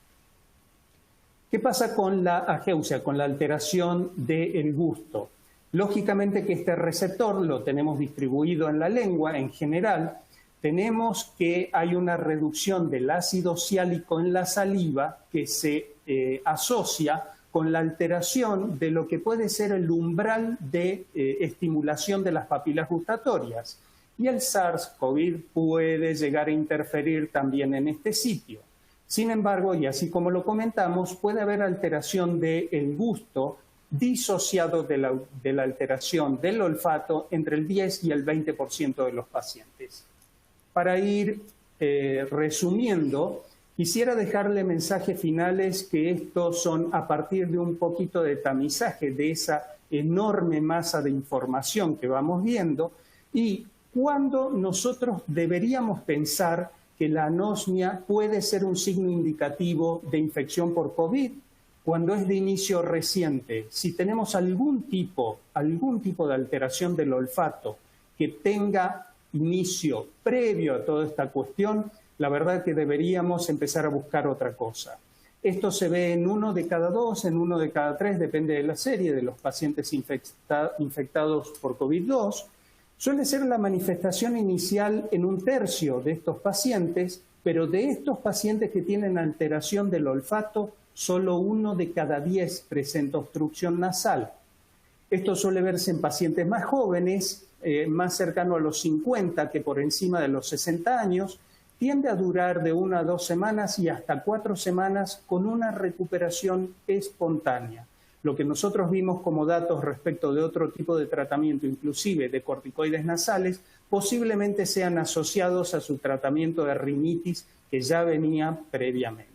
¿Qué pasa con la ageusia, con la alteración del gusto? Lógicamente que este receptor lo tenemos distribuido en la lengua en general. Tenemos que hay una reducción del ácido ciálico en la saliva que se asocia con la alteración de lo que puede ser el umbral de estimulación de las papilas gustatorias. Y el SARS-CoV puede llegar a interferir también en este sitio. Sin embargo, y así como lo comentamos, puede haber alteración del gusto disociado de la alteración del olfato entre el 10 y el 20% de los pacientes. Para ir resumiendo, quisiera dejarle mensajes finales que estos son a partir de un poquito de tamizaje de esa enorme masa de información que vamos viendo y cuando nosotros deberíamos pensar que la anosmia puede ser un signo indicativo de infección por COVID, cuando es de inicio reciente. Si tenemos algún tipo de alteración del olfato que tenga inicio previo a toda esta cuestión, la verdad que deberíamos empezar a buscar otra cosa. Esto se ve en 1 de cada 2, en 1 de cada 3, depende de la serie de los pacientes infectados por COVID-2. Suele ser la manifestación inicial en 1/3 de estos pacientes, pero de estos pacientes que tienen alteración del olfato, solo 1 de cada 10 presenta obstrucción nasal. Esto suele verse en pacientes más jóvenes, más cercano a los 50 que por encima de los 60 años, tiende a durar de 1 a 2 semanas y hasta 4 semanas con una recuperación espontánea. Lo que nosotros vimos como datos respecto de otro tipo de tratamiento, inclusive de corticoides nasales, posiblemente sean asociados a su tratamiento de rinitis que ya venía previamente.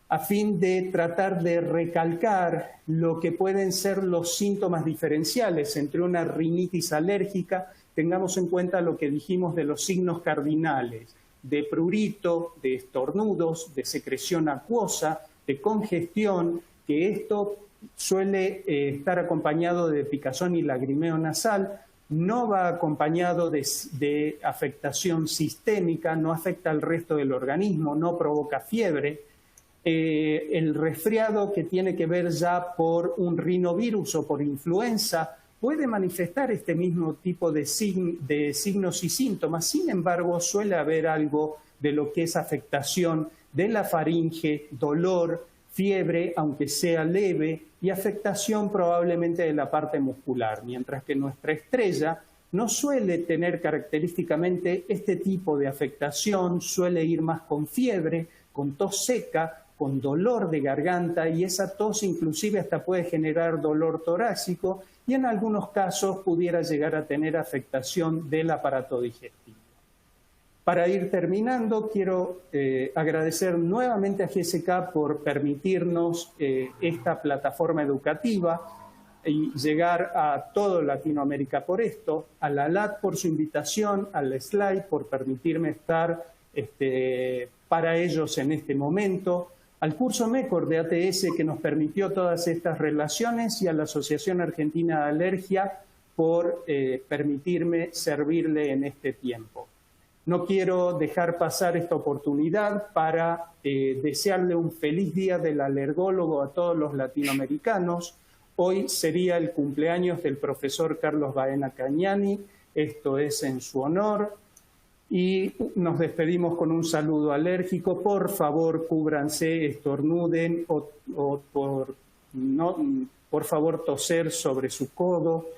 A fin de tratar de recalcar lo que pueden ser los síntomas diferenciales entre una rinitis alérgica, tengamos en cuenta lo que dijimos de los signos cardinales, de prurito, de estornudos, de secreción acuosa, de congestión, que esto suele estar acompañado de picazón y lagrimeo nasal, no va acompañado de afectación sistémica, no afecta al resto del organismo, no provoca fiebre. El resfriado que tiene que ver ya por un rinovirus o por influenza puede manifestar este mismo tipo de signos y síntomas. Sin embargo, suele haber algo de lo que es afectación de la faringe, dolor, fiebre, aunque sea leve, y afectación probablemente de la parte muscular, mientras que nuestra estrella no suele tener característicamente este tipo de afectación, suele ir más con fiebre, con tos seca, con dolor de garganta, y esa tos inclusive hasta puede generar dolor torácico y en algunos casos pudiera llegar a tener afectación del aparato digestivo. Para ir terminando, quiero agradecer nuevamente a GSK por permitirnos esta plataforma educativa y llegar a toda Latinoamérica por esto, a la ALAT por su invitación, al SLAI por permitirme estar para ellos en este momento, al curso MECOR de ATS que nos permitió todas estas relaciones y a la Asociación Argentina de Alergia por permitirme servirle en este tiempo. No quiero dejar pasar esta oportunidad para desearle un feliz día del alergólogo a todos los latinoamericanos. Hoy sería el cumpleaños del profesor Carlos Baena Cañani, esto es en su honor. Y nos despedimos con un saludo alérgico. Por favor, cúbranse, estornuden o por favor toser sobre su codo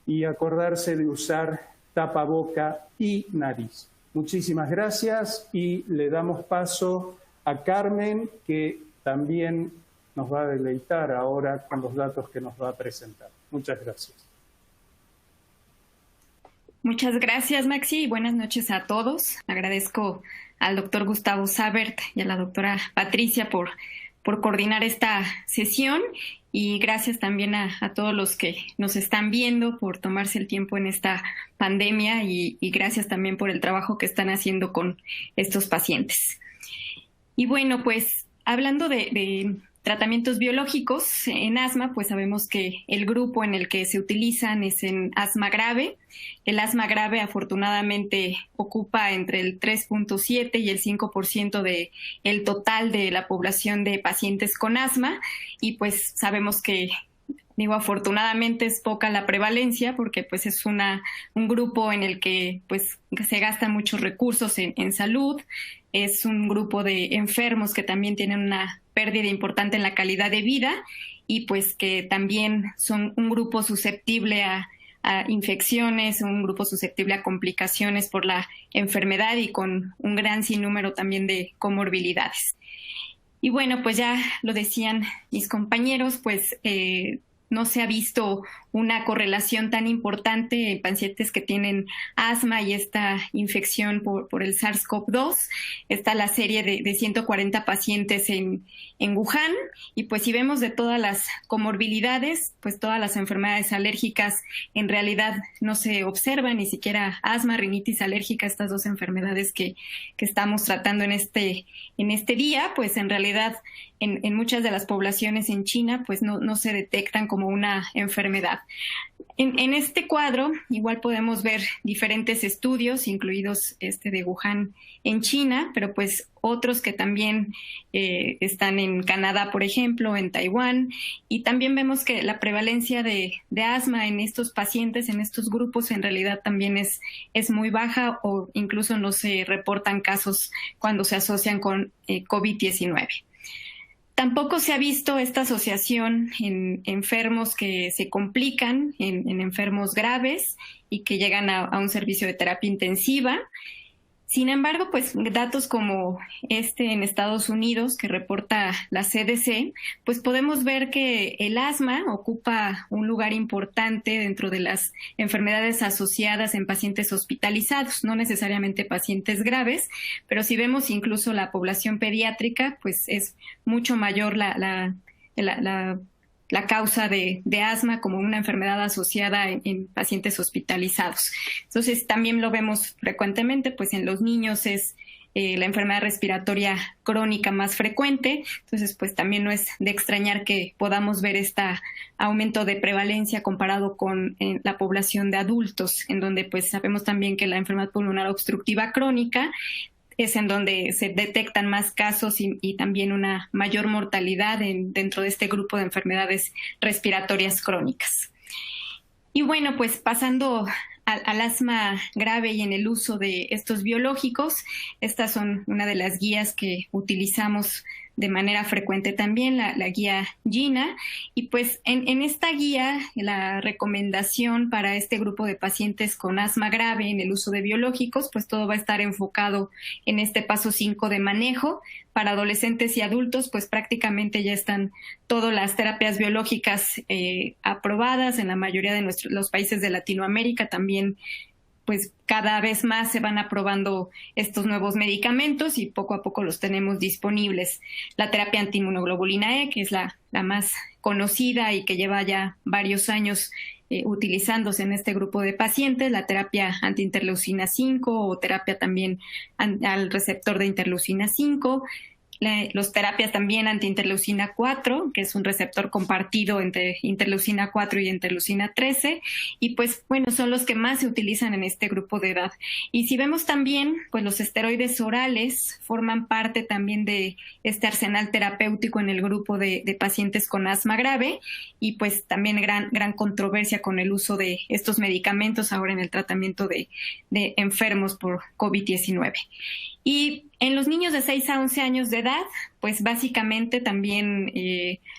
y acordarse de usar tapaboca y nariz. Muchísimas gracias y le damos paso a Carmen, que también nos va a deleitar ahora con los datos que nos va a presentar. Muchas gracias. Muchas gracias, Maxi, y buenas noches a todos. Agradezco al doctor Gustavo Sabert y a la doctora Patricia por coordinar esta sesión y gracias también a todos los que nos están viendo por tomarse el tiempo en esta pandemia y gracias también por el trabajo que están haciendo con estos pacientes. Y bueno, pues hablando de tratamientos biológicos en asma, pues sabemos que el grupo en el que se utilizan es en asma grave. El asma grave afortunadamente ocupa entre el 3.7 y el 5% del total de la población de pacientes con asma y pues sabemos que, afortunadamente es poca la prevalencia porque pues es un grupo en el que pues se gastan muchos recursos en salud, es un grupo de enfermos que también tienen una pérdida importante en la calidad de vida y pues que también son un grupo susceptible a infecciones, un grupo susceptible a complicaciones por la enfermedad y con un gran sinnúmero también de comorbilidades. Y bueno, pues ya lo decían mis compañeros, pues no se ha visto una correlación tan importante en pacientes que tienen asma y esta infección por el SARS-CoV-2. Está la serie de 140 pacientes en Wuhan y pues si vemos de todas las comorbilidades, pues todas las enfermedades alérgicas en realidad no se observan, ni siquiera asma, rinitis alérgica, estas dos enfermedades que estamos tratando en este día, pues en realidad en muchas de las poblaciones en China pues no se detectan como una enfermedad. En este cuadro igual podemos ver diferentes estudios, incluidos este de Wuhan en China, pero pues otros que también están en Canadá, por ejemplo, en Taiwán, y también vemos que la prevalencia de asma en estos pacientes, en estos grupos, en realidad también es muy baja, o incluso no se reportan casos cuando se asocian con COVID-19. Tampoco se ha visto esta asociación en enfermos que se complican, en enfermos graves y que llegan a un servicio de terapia intensiva. Sin embargo, pues datos como en Estados Unidos que reporta la CDC, pues podemos ver que el asma ocupa un lugar importante dentro de las enfermedades asociadas en pacientes hospitalizados, no necesariamente pacientes graves, pero si vemos incluso la población pediátrica, pues es mucho mayor la causa de asma como una enfermedad asociada en pacientes hospitalizados. Entonces, también lo vemos frecuentemente, pues en los niños es la enfermedad respiratoria crónica más frecuente. Entonces, pues también no es de extrañar que podamos ver este aumento de prevalencia comparado con la población de adultos, en donde pues sabemos también que la enfermedad pulmonar obstructiva crónica es en donde se detectan más casos y también una mayor mortalidad dentro de este grupo de enfermedades respiratorias crónicas. Y bueno, pues pasando al asma grave y en el uso de estos biológicos, estas son una de las guías que utilizamos de manera frecuente también, la guía GINA, y pues en esta guía la recomendación para este grupo de pacientes con asma grave en el uso de biológicos, pues todo va a estar enfocado en este paso 5 de manejo. Para adolescentes y adultos, pues prácticamente ya están todas las terapias biológicas aprobadas en la mayoría de los países de Latinoamérica. También pues cada vez más se van aprobando estos nuevos medicamentos y poco a poco los tenemos disponibles. La terapia antiinmunoglobulina E, que es la más conocida y que lleva ya varios años utilizándose en este grupo de pacientes, la terapia antiinterleucina 5 o terapia también al receptor de interleucina 5, los terapias también antiinterleucina 4, que es un receptor compartido entre interleucina 4 y interleucina 13, y pues bueno, son los que más se utilizan en este grupo de edad. Y si vemos también, pues los esteroides orales forman parte también de este arsenal terapéutico en el grupo de pacientes con asma grave, y pues también gran controversia con el uso de estos medicamentos ahora en el tratamiento de enfermos por COVID-19. Y en los niños de 6 a 11 años de edad, pues básicamente también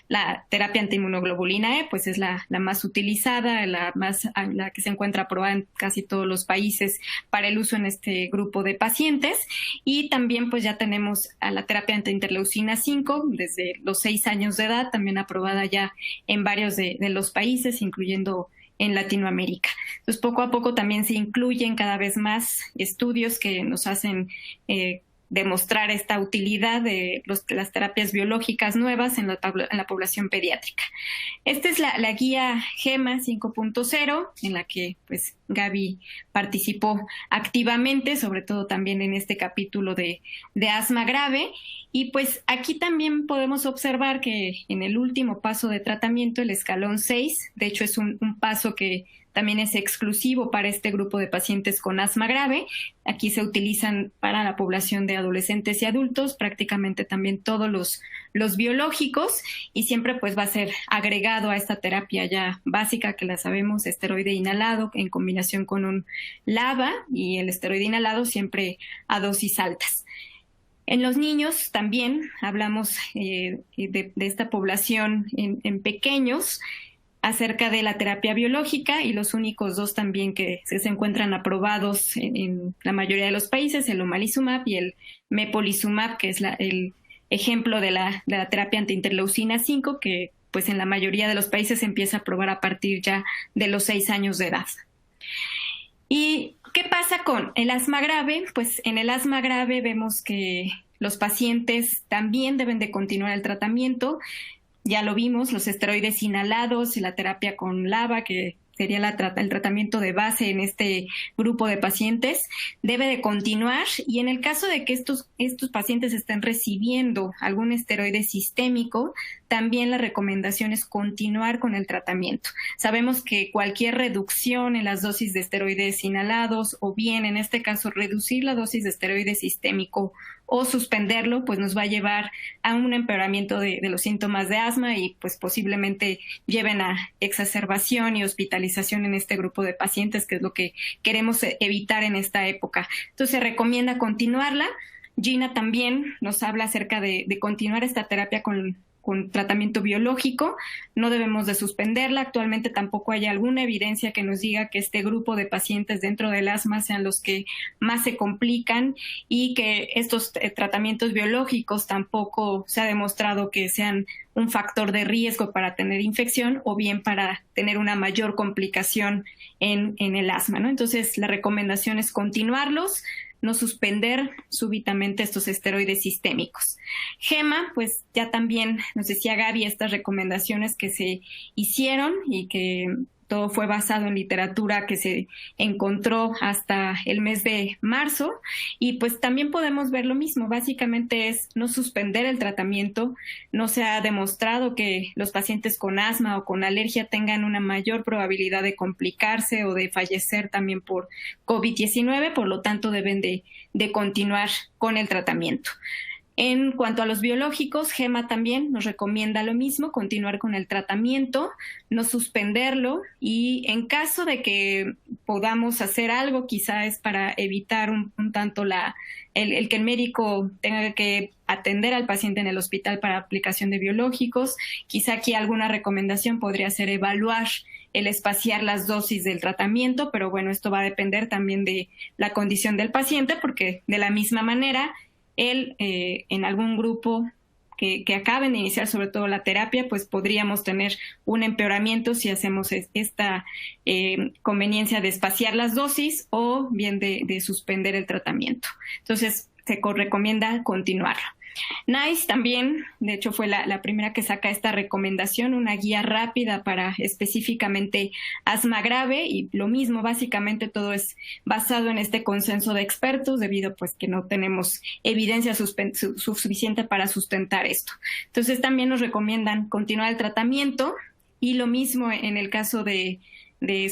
la terapia antiinmunoglobulina E, pues es la más utilizada, la que se encuentra aprobada en casi todos los países para el uso en este grupo de pacientes. Y también pues ya tenemos a la terapia antiinterleucina 5 desde los 6 años de edad, también aprobada ya en varios de los países, incluyendo en Latinoamérica. Entonces, poco a poco también se incluyen cada vez más estudios que nos hacen demostrar esta utilidad de las terapias biológicas nuevas en la población pediátrica. Esta es la guía GEMA 5.0, en la que pues Gaby participó activamente, sobre todo también en este capítulo de asma grave. Y pues aquí también podemos observar que en el último paso de tratamiento, el escalón 6, de hecho es un paso que también es exclusivo para este grupo de pacientes con asma grave. Aquí se utilizan para la población de adolescentes y adultos prácticamente también todos los biológicos, y siempre pues va a ser agregado a esta terapia ya básica que la sabemos, esteroide inhalado en combinación con un LABA, y el esteroide inhalado siempre a dosis altas. En los niños también hablamos de esta población en pequeños, acerca de la terapia biológica, y los únicos dos también que se encuentran aprobados en la mayoría de los países, el omalizumab y el mepolizumab, que es el ejemplo de la terapia antiinterleucina 5, que pues en la mayoría de los países se empieza a aprobar a partir ya de los 6 años de edad. ¿Y qué pasa con el asma grave? Pues en el asma grave vemos que los pacientes también deben de continuar el tratamiento. Ya lo vimos, los esteroides inhalados y la terapia con LABA, que sería el tratamiento de base en este grupo de pacientes, debe de continuar, y en el caso de que estos pacientes estén recibiendo algún esteroide sistémico, también la recomendación es continuar con el tratamiento. Sabemos que cualquier reducción en las dosis de esteroides inhalados, o bien en este caso reducir la dosis de esteroide sistémico o suspenderlo, pues nos va a llevar a un empeoramiento de los síntomas de asma y pues posiblemente lleven a exacerbación y hospitalización en este grupo de pacientes, que es lo que queremos evitar en esta época. Entonces se recomienda continuarla. Gina también nos habla acerca de continuar esta terapia con tratamiento biológico. No debemos de suspenderla. Actualmente tampoco hay alguna evidencia que nos diga que este grupo de pacientes dentro del asma sean los que más se complican, y que estos tratamientos biológicos tampoco se ha demostrado que sean un factor de riesgo para tener infección o bien para tener una mayor complicación en el asma, ¿no? Entonces la recomendación es continuarlos, no suspender súbitamente estos esteroides sistémicos. Gema, pues ya también nos decía Gaby estas recomendaciones que se hicieron y que todo fue basado en literatura que se encontró hasta el mes de marzo, y pues también podemos ver lo mismo. Básicamente es no suspender el tratamiento. No se ha demostrado que los pacientes con asma o con alergia tengan una mayor probabilidad de complicarse o de fallecer también por COVID-19, por lo tanto deben de continuar con el tratamiento. En cuanto a los biológicos, Gema también nos recomienda lo mismo, continuar con el tratamiento, no suspenderlo, y en caso de que podamos hacer algo, quizá es para evitar un tanto el que el médico tenga que atender al paciente en el hospital para aplicación de biológicos. Quizá aquí alguna recomendación podría ser evaluar el espaciar las dosis del tratamiento, pero bueno, esto va a depender también de la condición del paciente, porque de la misma manera él en algún grupo que acaben de iniciar sobre todo la terapia, pues podríamos tener un empeoramiento si hacemos esta conveniencia de espaciar las dosis o bien de suspender el tratamiento. Entonces se recomienda continuarlo. NICE también, de hecho, fue la primera que saca esta recomendación, una guía rápida para específicamente asma grave, y lo mismo, básicamente todo es basado en este consenso de expertos, debido pues que no tenemos evidencia suficiente para sustentar esto. Entonces también nos recomiendan continuar el tratamiento, y lo mismo en el caso de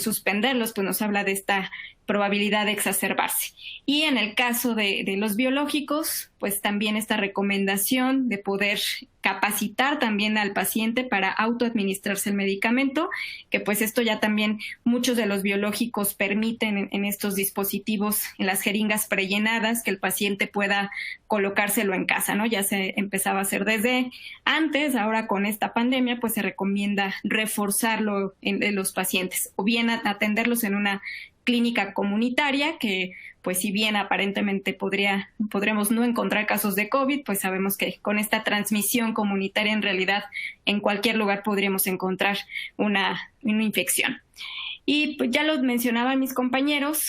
suspenderlos, pues nos habla de esta probabilidad de exacerbarse. Y en el caso de los biológicos, pues también esta recomendación de poder capacitar también al paciente para autoadministrarse el medicamento, que pues esto ya también muchos de los biológicos permiten en estos dispositivos, en las jeringas prellenadas, que el paciente pueda colocárselo en casa, ¿no? Ya se empezaba a hacer desde antes, ahora con esta pandemia pues se recomienda reforzarlo en los pacientes, o bien atenderlos en una clínica comunitaria, que pues si bien aparentemente podremos no encontrar casos de COVID, pues sabemos que con esta transmisión comunitaria en realidad en cualquier lugar podríamos encontrar una infección. Y pues ya lo mencionaban mis compañeros,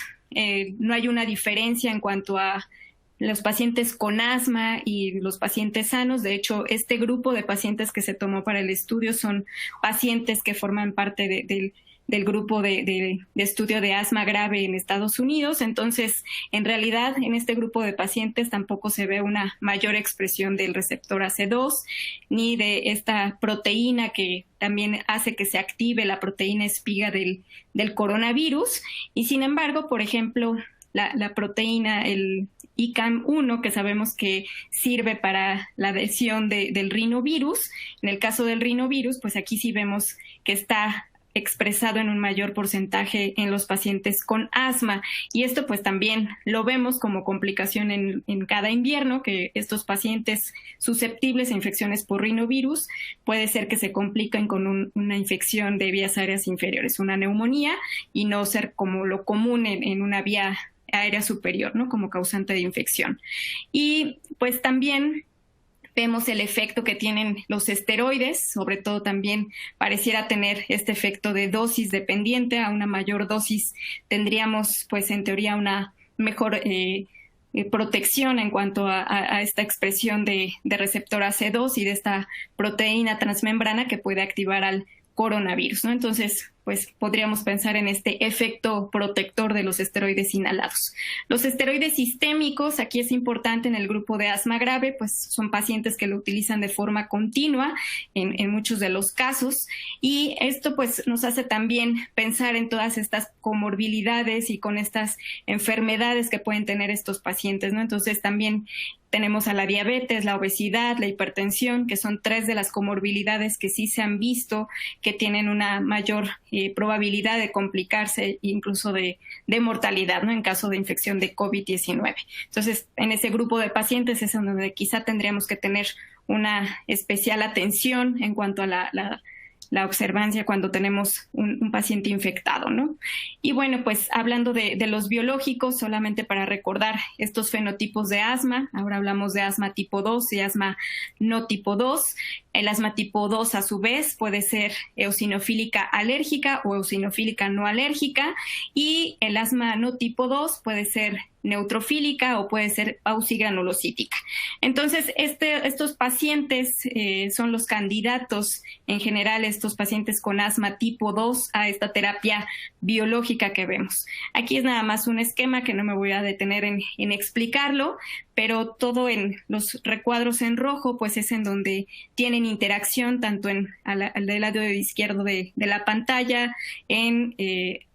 no hay una diferencia en cuanto a los pacientes con asma y los pacientes sanos. De hecho, este grupo de pacientes que se tomó para el estudio son pacientes que forman parte del grupo de estudio de asma grave en Estados Unidos. Entonces, en realidad, en este grupo de pacientes tampoco se ve una mayor expresión del receptor AC2, ni de esta proteína que también hace que se active la proteína espiga del coronavirus. Y sin embargo, por ejemplo, la proteína, el ICAM1, que sabemos que sirve para la adhesión del rinovirus. En el caso del rinovirus, pues aquí sí vemos que está expresado en un mayor porcentaje en los pacientes con asma, y esto pues también lo vemos como complicación en cada invierno, que estos pacientes susceptibles a infecciones por rinovirus puede ser que se compliquen con una infección de vías aéreas inferiores, una neumonía, y no ser como lo común en una vía aérea superior, ¿no? Como causante de infección. Y pues también vemos el efecto que tienen los esteroides, sobre todo también pareciera tener este efecto de dosis dependiente. A una mayor dosis tendríamos, pues en teoría, una mejor protección en cuanto a esta expresión de receptor AC2 y de esta proteína transmembrana que puede activar al coronavirus, ¿no? Entonces, pues podríamos pensar en este efecto protector de los esteroides inhalados. Los esteroides sistémicos, aquí es importante en el grupo de asma grave, pues son pacientes que lo utilizan de forma continua en muchos de los casos, y esto pues nos hace también pensar en todas estas comorbilidades y con estas enfermedades que pueden tener estos pacientes, ¿no? Entonces también tenemos a la diabetes, la obesidad, la hipertensión, que son 3 de las comorbilidades que sí se han visto que tienen una mayor probabilidad de complicarse, incluso de mortalidad, ¿no? En caso de infección de COVID-19. Entonces, en ese grupo de pacientes es donde quizá tendríamos que tener una especial atención en cuanto a la observancia cuando tenemos un paciente infectado, ¿no? Y bueno, pues hablando de los biológicos, solamente para recordar estos fenotipos de asma, ahora hablamos de asma tipo 2 y asma no tipo 2. El asma tipo 2, a su vez, puede ser eosinofílica alérgica o eosinofílica no alérgica, y el asma no tipo 2 puede ser neutrofílica o puede ser pausigranulocítica. Entonces, estos pacientes son los candidatos en general, estos pacientes con asma tipo 2, a esta terapia biológica que vemos. Aquí es nada más un esquema que no me voy a detener en explicarlo, pero todo en los recuadros en rojo, pues es en donde tienen interacción tanto al lado izquierdo de la pantalla, en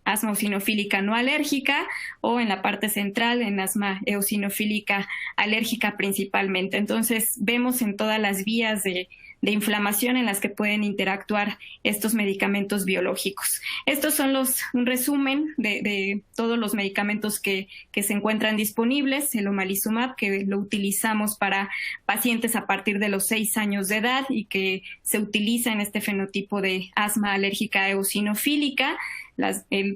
asma eosinofílica no alérgica, o en la parte central en asma eosinofílica alérgica principalmente. Entonces vemos en todas las vías de inflamación en las que pueden interactuar estos medicamentos biológicos. Estos son un resumen de todos los medicamentos que se encuentran disponibles. El omalizumab, que lo utilizamos para pacientes a partir de los 6 años de edad y que se utiliza en este fenotipo de asma alérgica eosinofílica.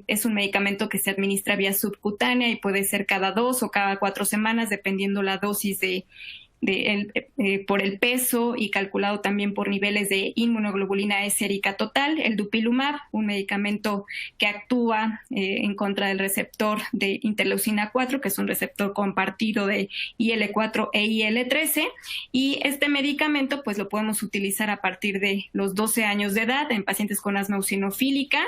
Es un medicamento que se administra vía subcutánea y puede ser cada 2 o cada 4 semanas, dependiendo la dosis por el peso y calculado también por niveles de inmunoglobulina E sérica total. El dupilumab, un medicamento que actúa en contra del receptor de interleucina 4, que es un receptor compartido de IL-4 e IL-13, y este medicamento pues lo podemos utilizar a partir de los 12 años de edad en pacientes con asma eosinofílica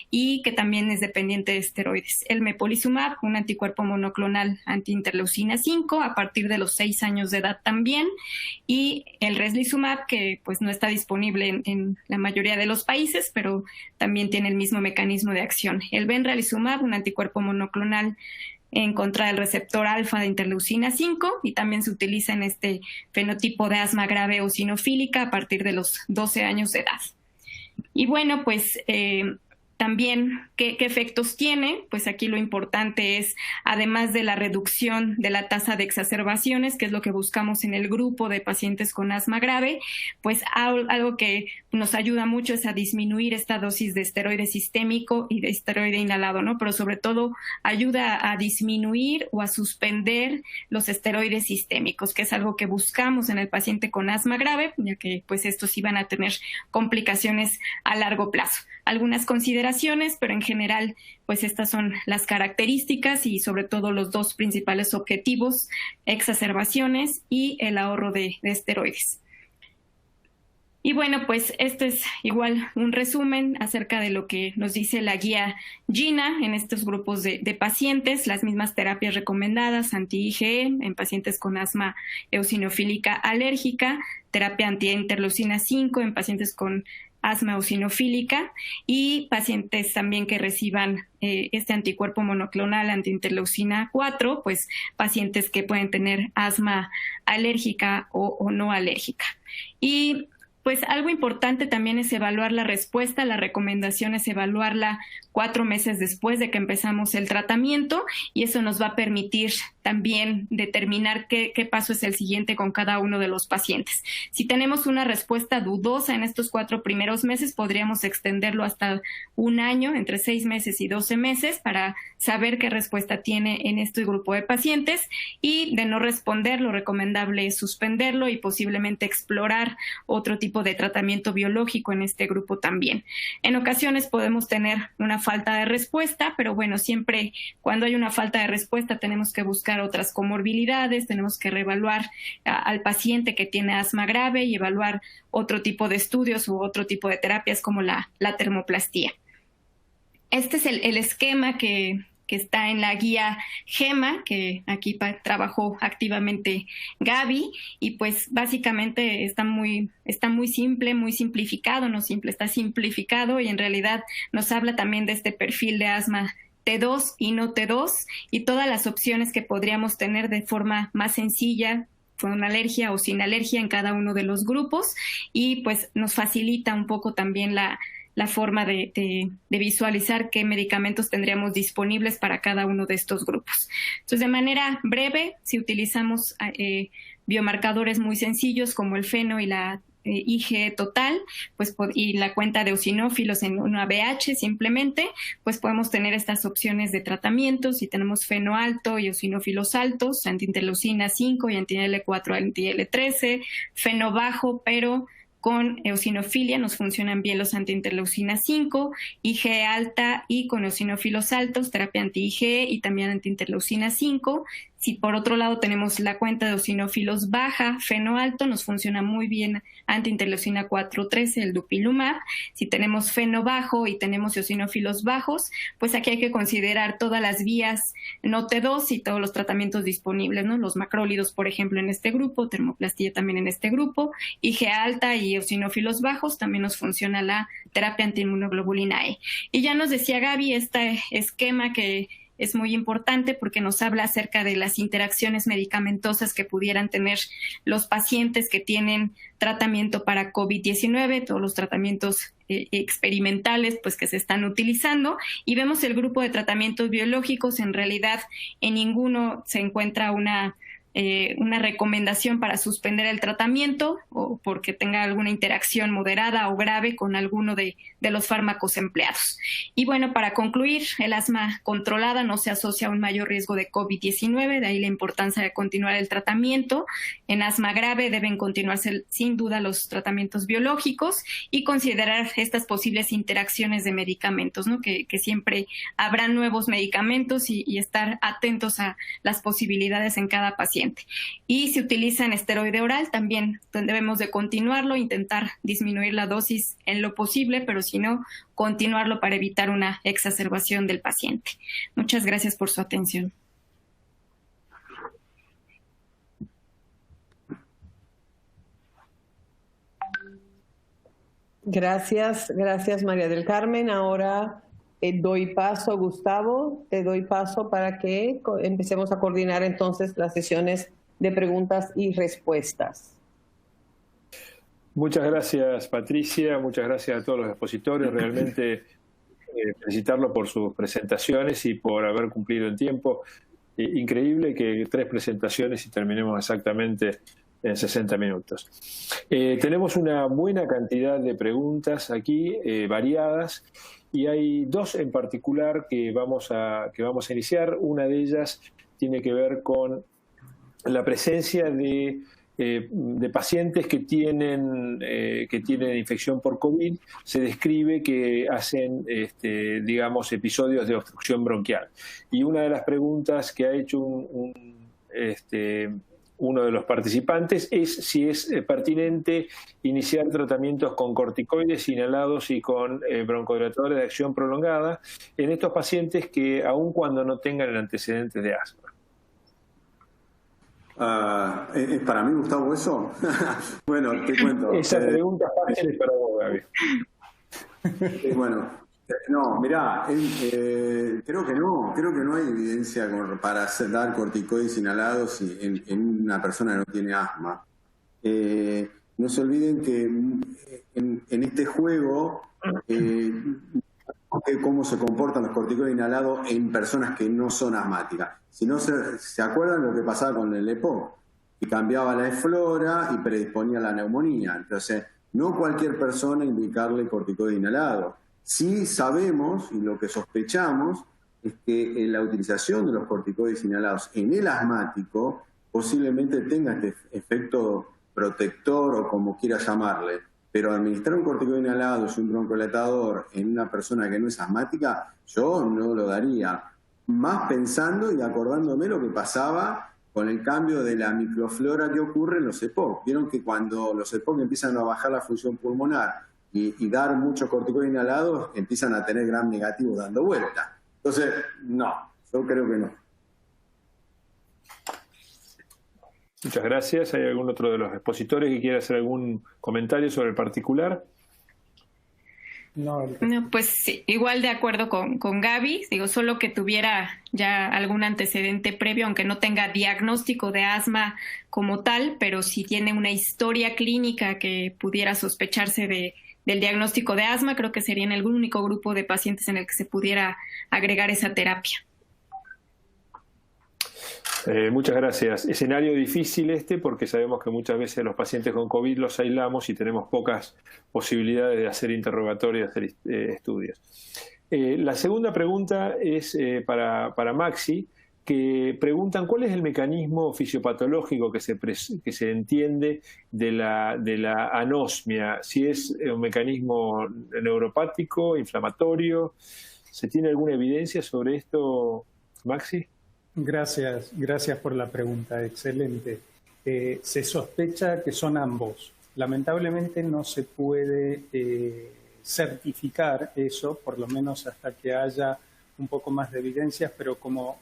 y que también es dependiente de esteroides. El mepolizumab, un anticuerpo monoclonal antiinterleucina 5, a partir de los 6 años de edad también, y el reslizumab, que pues no está disponible en la mayoría de los países, pero también tiene el mismo mecanismo de acción. El benralizumab, un anticuerpo monoclonal en contra del receptor alfa de interleucina 5, y también se utiliza en este fenotipo de asma grave eosinofílica a partir de los 12 años de edad. Y bueno, pues también, ¿qué efectos tiene? Pues aquí lo importante es, además de la reducción de la tasa de exacerbaciones, que es lo que buscamos en el grupo de pacientes con asma grave, pues algo que nos ayuda mucho es a disminuir esta dosis de esteroide sistémico y de esteroide inhalado, ¿no? Pero sobre todo ayuda a disminuir o a suspender los esteroides sistémicos, que es algo que buscamos en el paciente con asma grave, ya que pues estos sí van a tener complicaciones a largo plazo. Algunas consideraciones, pero en general, pues estas son las características y sobre todo los 2 principales objetivos: exacerbaciones y el ahorro de esteroides. Y bueno, pues este es igual un resumen acerca de lo que nos dice la guía GINA en estos grupos de pacientes, las mismas terapias recomendadas: anti-IgE en pacientes con asma eosinofílica alérgica, terapia anti-interleucina 5 en pacientes con asma eosinofílica, y pacientes también que reciban este anticuerpo monoclonal antiinterleucina 4, pues pacientes que pueden tener asma alérgica o no alérgica. Y pues algo importante también es evaluar la respuesta. La recomendación es evaluarla 4 meses después de que empezamos el tratamiento, y eso nos va a permitir también determinar qué paso es el siguiente con cada uno de los pacientes. Si tenemos una respuesta dudosa en estos 4 primeros meses, podríamos extenderlo hasta 1 año, entre 6 meses y 12 meses, para saber qué respuesta tiene en este grupo de pacientes, y de no responder, lo recomendable es suspenderlo y posiblemente explorar otro tipo de tratamiento biológico en este grupo también. En ocasiones podemos tener una falta de respuesta, pero bueno, siempre cuando hay una falta de respuesta tenemos que buscar otras comorbilidades, tenemos que reevaluar al paciente que tiene asma grave y evaluar otro tipo de estudios u otro tipo de terapias como la termoplastía. este es el esquema que está en la guía GEMA, que aquí trabajó activamente Gaby, y pues básicamente está muy simple, muy simplificado, no simple, está simplificado, y en realidad nos habla también de este perfil de asma T2 y no T2, y todas las opciones que podríamos tener de forma más sencilla, con alergia o sin alergia en cada uno de los grupos, y pues nos facilita un poco también la forma de visualizar qué medicamentos tendríamos disponibles para cada uno de estos grupos. Entonces, de manera breve, si utilizamos biomarcadores muy sencillos como el FeNO y la IgE total, pues, y la cuenta de eosinófilos en una BH simplemente, pues podemos tener estas opciones de tratamiento. Si tenemos FeNO alto y eosinófilos altos, antiinterleucina 5 y anti-L4, anti-L13, FeNO bajo, pero con eosinofilia nos funcionan bien los antiinterleucina 5, IgE alta y con eosinófilos altos, terapia anti-IgE y también antiinterleucina 5. Si por otro lado tenemos la cuenta de eosinófilos baja, FeNO alto, nos funciona muy bien antiinterleucina 4-13, el dupilumab. Si tenemos FeNO bajo y tenemos eosinófilos bajos, pues aquí hay que considerar todas las vías no T2 y todos los tratamientos disponibles, ¿no? Los macrólidos, por ejemplo, en este grupo, termoplastía también en este grupo, IgE alta y eosinófilos bajos, también nos funciona la terapia antiinmunoglobulina E. Y ya nos decía Gaby, este esquema que es muy importante porque nos habla acerca de las interacciones medicamentosas que pudieran tener los pacientes que tienen tratamiento para COVID-19, todos los tratamientos experimentales pues que se están utilizando, y vemos el grupo de tratamientos biológicos. En realidad en ninguno se encuentra una recomendación para suspender el tratamiento o porque tenga alguna interacción moderada o grave con alguno de los fármacos empleados. Y bueno, para concluir, el asma controlada no se asocia a un mayor riesgo de COVID-19, de ahí la importancia de continuar el tratamiento. En asma grave deben continuarse sin duda los tratamientos biológicos y considerar estas posibles interacciones de medicamentos, ¿no? Que siempre habrá nuevos medicamentos y estar atentos a las posibilidades en cada paciente. Y si utilizan esteroide oral, también debemos de continuarlo, intentar disminuir la dosis en lo posible, pero si no, continuarlo para evitar una exacerbación del paciente. Muchas gracias por su atención. Gracias María del Carmen. Ahora doy paso a Gustavo, te doy paso para que empecemos a coordinar entonces las sesiones de preguntas y respuestas. Muchas gracias, Patricia, muchas gracias a todos los expositores. Realmente felicitarlos por sus presentaciones y por haber cumplido en tiempo. Increíble que 3 presentaciones y terminemos exactamente en 60 minutos. Tenemos una buena cantidad de preguntas aquí, variadas, y hay 2 en particular que vamos a iniciar. Una de ellas tiene que ver con la presencia de pacientes que tienen infección por COVID. Se describe que hacen, digamos, episodios de obstrucción bronquial. Y una de las preguntas que ha hecho uno de los participantes es si es pertinente iniciar tratamientos con corticoides inhalados y con broncodilatadores de acción prolongada en estos pacientes que aun cuando no tengan el antecedente de asma. Para mí, Gustavo, eso. Bueno, te cuento. Esa pregunta fácil es para vos, Gaby. Bueno, no, mirá, creo que no hay evidencia para dar corticoides inhalados en una persona que no tiene asma. No se olviden que en este juego cómo se comportan los corticoides inhalados en personas que no son asmáticas. Si no se acuerdan lo que pasaba con el EPOC, que cambiaba la flora y predisponía a la neumonía. Entonces, no cualquier persona indicarle corticoide inhalado. Sí sabemos, y lo que sospechamos, es que la utilización de los corticoides inhalados en el asmático posiblemente tenga este efecto protector o como quiera llamarle. Pero administrar un corticoide inhalado y un broncodilatador en una persona que no es asmática, yo no lo daría. Más pensando y acordándome lo que pasaba con el cambio de la microflora que ocurre en los EPOC. Vieron que cuando los EPOC empiezan a bajar la función pulmonar y dar muchos corticoides inhalados, empiezan a tener gram negativos dando vuelta. Entonces, no, yo creo que no. Muchas gracias. ¿Hay algún otro de los expositores que quiera hacer algún comentario sobre el particular? No, pues sí, igual de acuerdo con Gaby, digo, solo que tuviera ya algún antecedente previo, aunque no tenga diagnóstico de asma como tal, pero si tiene una historia clínica que pudiera sospecharse del diagnóstico de asma, creo que sería en el único grupo de pacientes en el que se pudiera agregar esa terapia. Muchas gracias. Escenario difícil porque sabemos que muchas veces los pacientes con COVID los aislamos y tenemos pocas posibilidades de hacer interrogatorios, de hacer estudios. La segunda pregunta es para Maxi, que preguntan cuál es el mecanismo fisiopatológico que se entiende de la anosmia, si es un mecanismo neuropático, inflamatorio. ¿Se tiene alguna evidencia sobre esto, Maxi? Gracias por la pregunta, excelente. Se sospecha que son ambos. Lamentablemente no se puede certificar eso, por lo menos hasta que haya un poco más de evidencias, pero como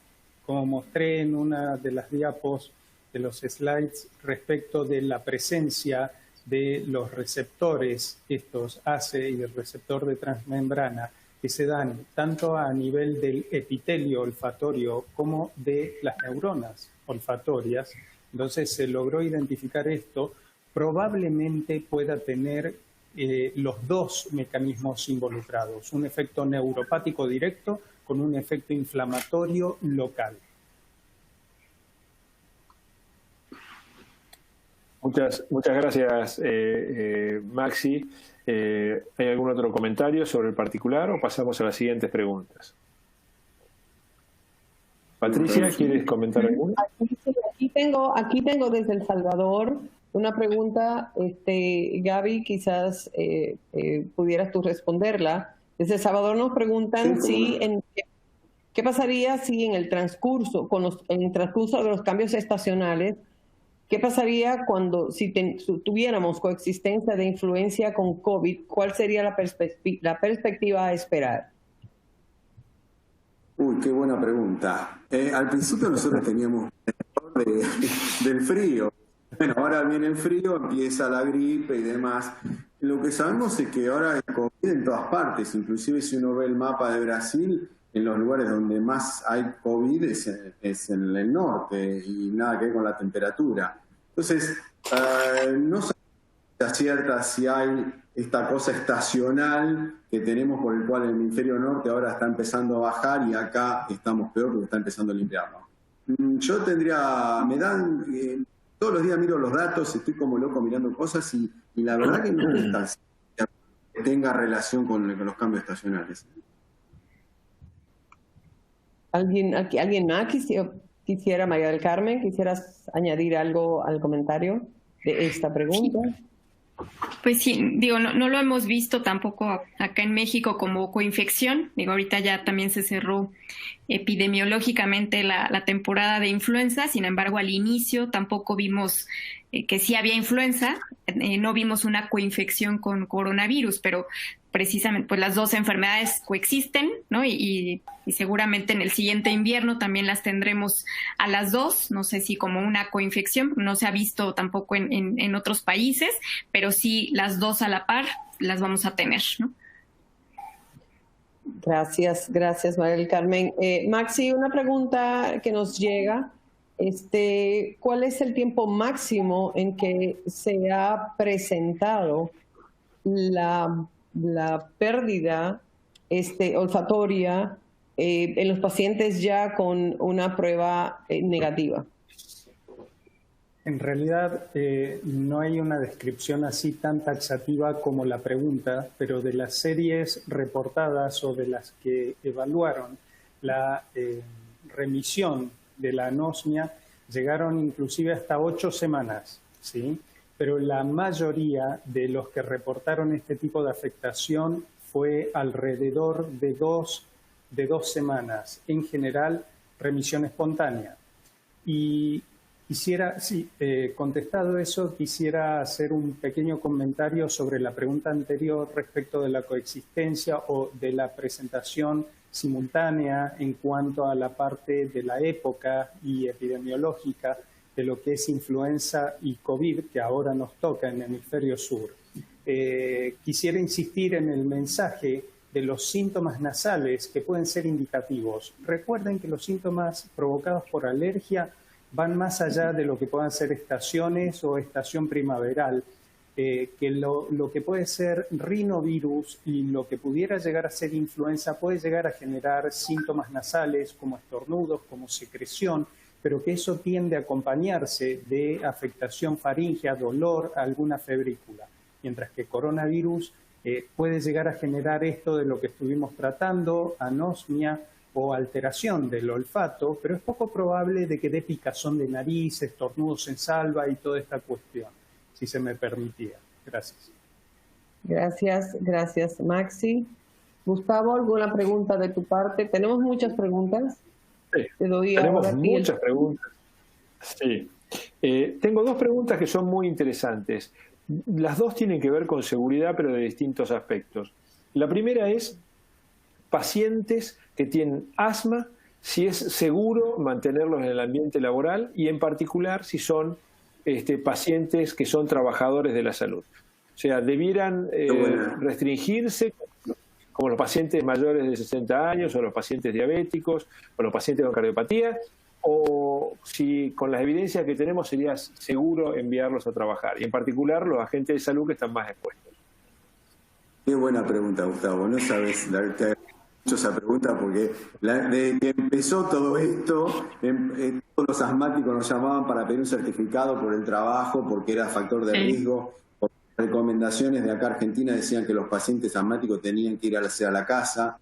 mostré en una de las diapos de los slides respecto de la presencia de los receptores, estos ACE y el receptor de transmembrana, que se dan tanto a nivel del epitelio olfatorio como de las neuronas olfatorias. Entonces se logró identificar esto, probablemente pueda tener los dos mecanismos involucrados, un efecto neuropático directo con un efecto inflamatorio local. Muchas gracias, Maxi. ¿Hay algún otro comentario sobre el particular o pasamos a las siguientes preguntas? Patricia, ¿quieres comentar alguna? Aquí tengo desde El Salvador una pregunta, Gaby, quizás pudieras tú responderla. Desde El Salvador nos preguntan qué pasaría si en el transcurso de los cambios estacionales, ¿qué pasaría si tuviéramos coexistencia de influencia con COVID? ¿Cuál sería la perspectiva a esperar? Uy, qué buena pregunta. Al principio nosotros teníamos del frío. Bueno, ahora viene el frío, empieza la gripe y demás. Lo que sabemos es que ahora hay COVID en todas partes. Inclusive si uno ve el mapa de Brasil, en los lugares donde más hay COVID es en el norte y nada que ver con la temperatura. Entonces, no sé cierta si hay esta cosa estacional que tenemos por el cual el hemisferio norte ahora está empezando a bajar y acá estamos peor porque está empezando el invierno. Yo todos los días miro los datos, estoy como loco mirando cosas y la verdad que no es tan que tenga relación con los cambios estacionales. ¿Alguien más quisiera, María del Carmen, quisieras añadir algo al comentario de esta pregunta? Pues sí, digo, no lo hemos visto tampoco acá en México como coinfección. Digo, ahorita ya también se cerró epidemiológicamente la temporada de influenza. Sin embargo, al inicio tampoco vimos que sí había influenza. No vimos una coinfección con coronavirus, pero precisamente pues las dos enfermedades coexisten, ¿no? Y seguramente en el siguiente invierno también las tendremos a las dos, no sé si como una coinfección, no se ha visto tampoco en otros países, pero sí las dos a la par las vamos a tener, ¿no? Gracias, María del Carmen. Maxi, una pregunta que nos llega. ¿Cuál es el tiempo máximo en que se ha presentado la pérdida olfatoria en los pacientes ya con una prueba negativa? En realidad no hay una descripción así tan taxativa como la pregunta, pero de las series reportadas o de las que evaluaron la remisión de la anosmia, llegaron inclusive hasta 8 semanas, ¿sí? Pero la mayoría de los que reportaron este tipo de afectación fue alrededor de dos semanas, en general remisión espontánea. Y Quisiera, sí, contestado eso, quisiera hacer un pequeño comentario sobre la pregunta anterior respecto de la coexistencia o de la presentación simultánea en cuanto a la parte de la época y epidemiológica de lo que es influenza y COVID, que ahora nos toca en el hemisferio sur. Quisiera insistir en el mensaje de los síntomas nasales que pueden ser indicativos. Recuerden que los síntomas provocados por alergia van más allá de lo que puedan ser estaciones o estación primaveral, que lo que puede ser rinovirus y lo que pudiera llegar a ser influenza puede llegar a generar síntomas nasales como estornudos, como secreción, pero que eso tiende a acompañarse de afectación faríngea, dolor, alguna febrícula, mientras que coronavirus puede llegar a generar esto de lo que estuvimos tratando, anosmia o alteración del olfato, pero es poco probable de que dé picazón de nariz, estornudos en salva y toda esta cuestión, si se me permitía. Gracias. Gracias, Maxi. Gustavo, ¿alguna pregunta de tu parte? Tenemos muchas preguntas. Sí, tenemos muchas preguntas. Sí. Tengo dos preguntas que son muy interesantes. Las dos tienen que ver con seguridad, pero de distintos aspectos. La primera es pacientes que tienen asma, si es seguro mantenerlos en el ambiente laboral y en particular si son pacientes que son trabajadores de la salud. O sea, debieran restringirse como los pacientes mayores de 60 años o los pacientes diabéticos o los pacientes con cardiopatía, o si con las evidencias que tenemos sería seguro enviarlos a trabajar, y en particular los agentes de salud que están más expuestos. Qué buena pregunta, Gustavo. No sabes, te agradezco mucho esa pregunta porque desde que empezó todo esto, todos los asmáticos nos llamaban para pedir un certificado por el trabajo porque era factor de riesgo. Recomendaciones de acá Argentina decían que los pacientes asmáticos tenían que ir hacia la casa.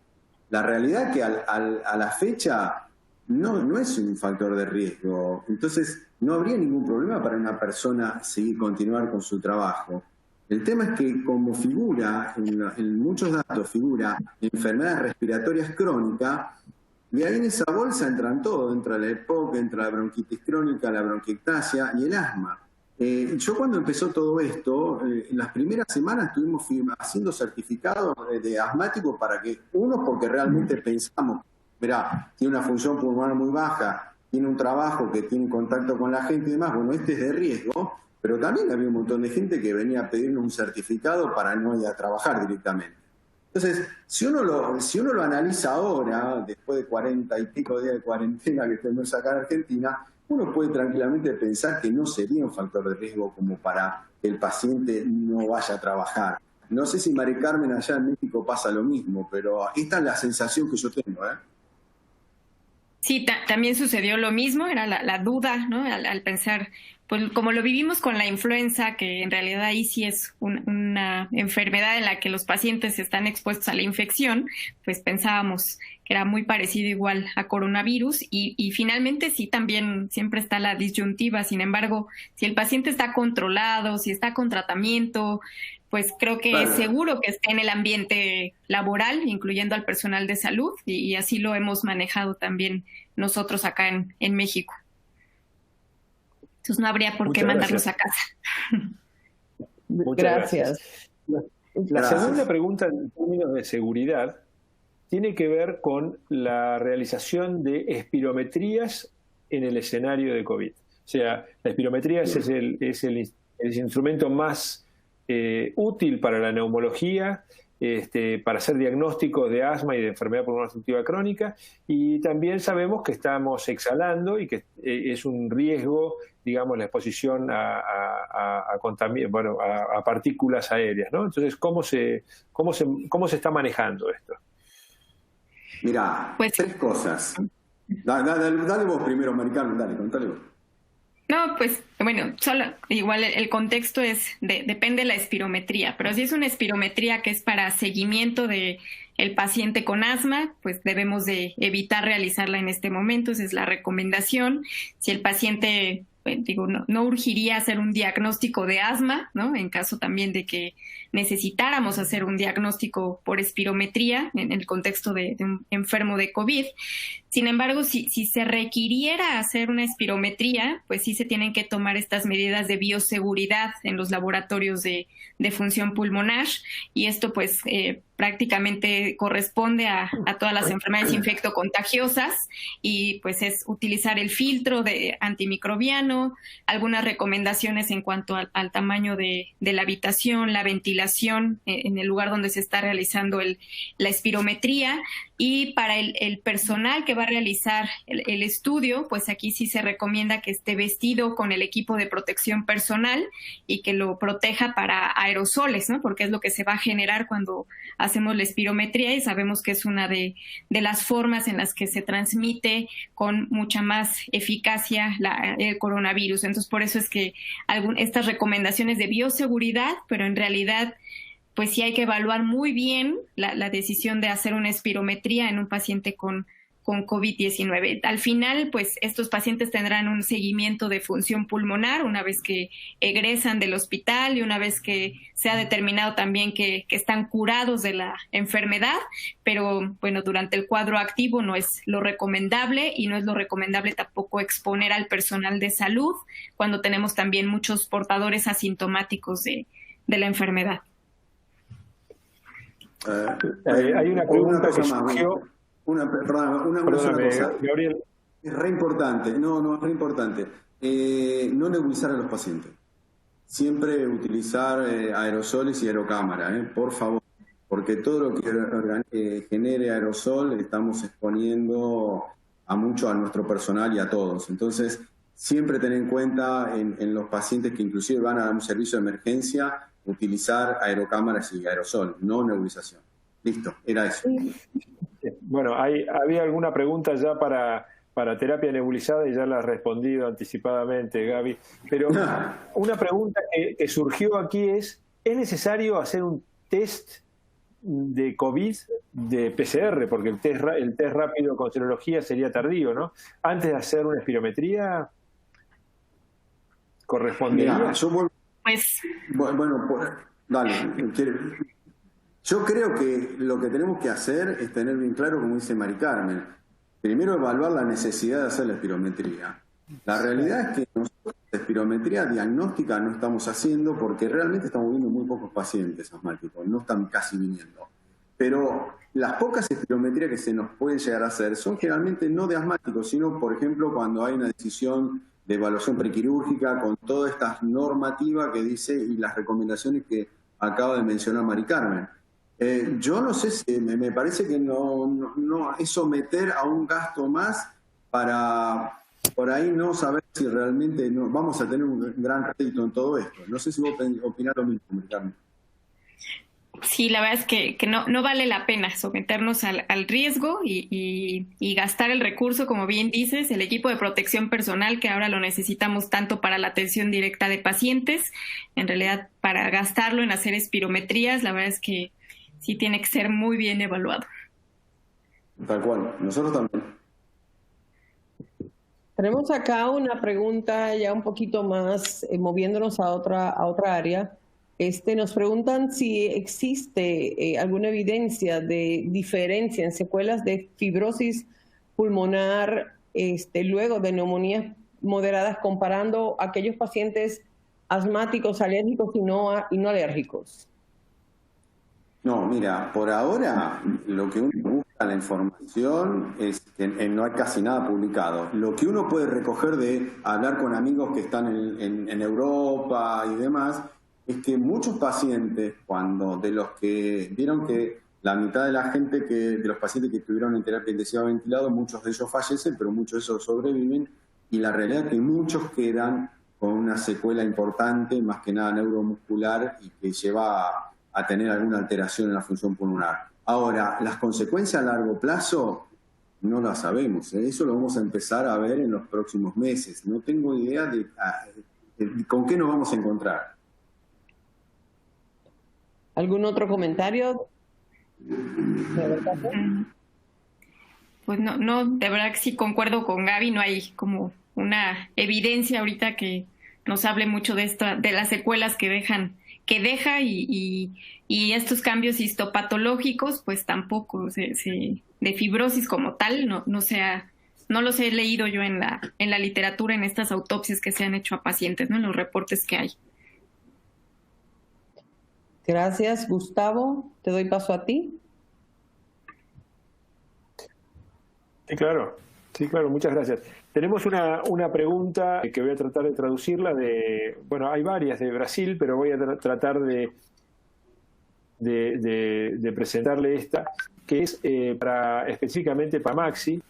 La realidad es que a la fecha no es un factor de riesgo. Entonces no habría ningún problema para una persona continuar con su trabajo. El tema es que como figura, en muchos datos figura enfermedades respiratorias crónicas, de ahí en esa bolsa entran todo, entra la EPOC, entra la bronquitis crónica, la bronquiectasia y el asma. Yo cuando empezó todo esto, en las primeras semanas estuvimos haciendo certificados de asmáticos para que, uno, porque realmente pensamos, mirá, tiene una función pulmonar muy baja, tiene un trabajo que tiene contacto con la gente y demás, bueno, este es de riesgo, pero también había un montón de gente que venía a pedirnos un certificado para no ir a trabajar directamente. Entonces, si uno lo analiza ahora, después de 40 y pico días de cuarentena que tenemos acá en Argentina, uno puede tranquilamente pensar que no sería un factor de riesgo como para que el paciente no vaya a trabajar. No sé si Mari Carmen allá en México pasa lo mismo, pero esta es la sensación que yo tengo, ¿eh? Sí, también sucedió lo mismo, era la duda, ¿no? Al pensar, pues como lo vivimos con la influenza, que en realidad ahí sí es una enfermedad en la que los pacientes están expuestos a la infección, pues pensábamos que era muy parecido igual a coronavirus y finalmente sí también siempre está la disyuntiva. Sin embargo, si el paciente está controlado, si está con tratamiento, pues creo que es seguro que esté en el ambiente laboral, incluyendo al personal de salud, y así lo hemos manejado también nosotros acá en México. Entonces no habría por qué mandarlos a casa. Gracias. La segunda pregunta en términos de seguridad tiene que ver con la realización de espirometrías en el escenario de COVID. O sea, la espirometría es el instrumento más útil para la neumología, para hacer diagnósticos de asma y de enfermedad pulmonar obstructiva crónica, y también sabemos que estamos exhalando y que es un riesgo, digamos, la exposición a partículas aéreas, ¿no? Entonces, ¿cómo se está manejando esto? Mirá, pues, 3 cosas. Dale vos primero, Mari Carmen, dale, contale vos. No, pues bueno, solo igual el contexto depende de la espirometría, pero si es una espirometría que es para seguimiento de el paciente con asma, pues debemos de evitar realizarla en este momento, esa es la recomendación. Si el paciente, no urgiría hacer un diagnóstico de asma, ¿no? En caso también de que necesitáramos hacer un diagnóstico por espirometría en el contexto de un enfermo de COVID. Sin embargo, si se requiriera hacer una espirometría, pues sí se tienen que tomar estas medidas de bioseguridad en los laboratorios de función pulmonar, y esto pues prácticamente corresponde a todas las enfermedades infectocontagiosas, y pues es utilizar el filtro de antimicrobiano, algunas recomendaciones en cuanto al tamaño de la habitación, la ventilación en el lugar donde se está realizando la espirometría. Y para el personal que va a realizar el estudio, pues aquí sí se recomienda que esté vestido con el equipo de protección personal y que lo proteja para aerosoles, ¿no? Porque es lo que se va a generar cuando hacemos la espirometría, y sabemos que es una de las formas en las que se transmite con mucha más eficacia el coronavirus. Entonces, por eso es que estas recomendaciones de bioseguridad, pero en realidad pues sí hay que evaluar muy bien la decisión de hacer una espirometría en un paciente con COVID-19. Al final, pues estos pacientes tendrán un seguimiento de función pulmonar una vez que egresan del hospital y una vez que se ha determinado también que están curados de la enfermedad, pero bueno, durante el cuadro activo no es lo recomendable, y no es lo recomendable tampoco exponer al personal de salud cuando tenemos también muchos portadores asintomáticos de la enfermedad. Hay una pregunta que surgió. Una sola cosa. Gabriel. Es re importante, es re importante. No nebulizar a los pacientes. Siempre utilizar aerosoles y aerocámara, por favor. Porque todo lo que genere aerosol estamos exponiendo a nuestro personal y a todos. Entonces, siempre tener en cuenta en los pacientes que inclusive van a un servicio de emergencia, utilizar aerocámaras y aerosol, no nebulización. Listo, era eso. Bueno, había alguna pregunta ya para terapia nebulizada y ya la has respondido anticipadamente, Gaby. Pero una pregunta que surgió aquí ¿es necesario hacer un test de COVID de PCR? Porque el test rápido con serología sería tardío, ¿no? Antes de hacer una espirometría, ¿correspondería? Mira, dale. Yo creo que lo que tenemos que hacer es tener bien claro, como dice Mari Carmen, primero evaluar la necesidad de hacer la espirometría. La realidad es que nosotros la espirometría diagnóstica no estamos haciendo porque realmente estamos viendo muy pocos pacientes asmáticos, no están casi viniendo. Pero las pocas espirometrías que se nos pueden llegar a hacer son generalmente no de asmáticos, sino, por ejemplo, cuando hay una decisión de evaluación prequirúrgica con toda esta normativa que dice y las recomendaciones que acaba de mencionar Mari Carmen. Yo no sé si me parece que no es someter a un gasto más para por ahí no saber si realmente vamos a tener un gran rédito en todo esto. No sé si vos opinás lo mismo, Mari Carmen. Sí, la verdad es que no vale la pena someternos al riesgo y gastar el recurso, como bien dices, el equipo de protección personal, que ahora lo necesitamos tanto para la atención directa de pacientes. En realidad, para gastarlo en hacer espirometrías, la verdad es que sí tiene que ser muy bien evaluado. Tal cual, nosotros también. Tenemos acá una pregunta ya un poquito más, moviéndonos a otra área. Nos preguntan si existe alguna evidencia de diferencia en secuelas de fibrosis pulmonar luego de neumonías moderadas, comparando a aquellos pacientes asmáticos, alérgicos y no alérgicos. No, mira, por ahora lo que uno busca la información es que no hay casi nada publicado. Lo que uno puede recoger de hablar con amigos que están en Europa y demás, es que muchos pacientes, de los que vieron que la mitad de la gente de los pacientes que estuvieron en terapia intensiva ventilado, muchos de ellos fallecen, pero muchos de esos sobreviven, y la realidad es que muchos quedan con una secuela importante, más que nada neuromuscular, y que lleva a tener alguna alteración en la función pulmonar. Ahora, las consecuencias a largo plazo no las sabemos, eso lo vamos a empezar a ver en los próximos meses. No tengo idea de con qué nos vamos a encontrar. ¿Algún otro comentario? Pues no, de verdad que sí concuerdo con Gaby, no hay como una evidencia ahorita que nos hable mucho de las secuelas que deja y estos cambios histopatológicos, pues tampoco, de fibrosis como tal, no los he leído yo en la literatura, en estas autopsias que se han hecho a pacientes, ¿no? En los reportes que hay. Gracias, Gustavo. Te doy paso a ti. Sí, claro, muchas gracias. Tenemos una pregunta que voy a tratar de traducirla bueno, hay varias de Brasil, pero voy a tratar de presentarle esta, que es específicamente para Maxi,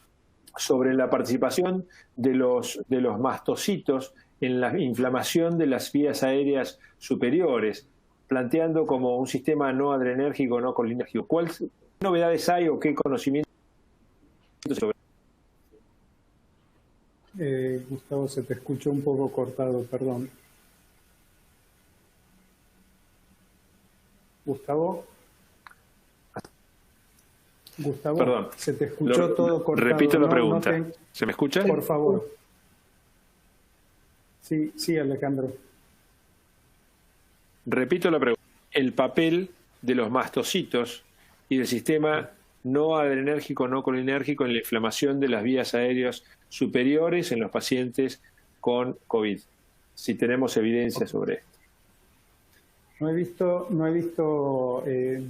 sobre la participación de los mastocitos en la inflamación de las vías aéreas superiores, planteando como un sistema no adrenérgico, no colinérgico. ¿Cuáles novedades hay o qué conocimientos sobre? Gustavo, se te escuchó un poco cortado, perdón. Gustavo, perdón, se te escuchó todo cortado. Repito la pregunta. ¿Se me escucha? Por favor. Sí, Alejandro. Repito la pregunta. El papel de los mastocitos y del sistema no adrenérgico, no colinérgico en la inflamación de las vías aéreas superiores en los pacientes con COVID. Si tenemos evidencia sobre esto. No he visto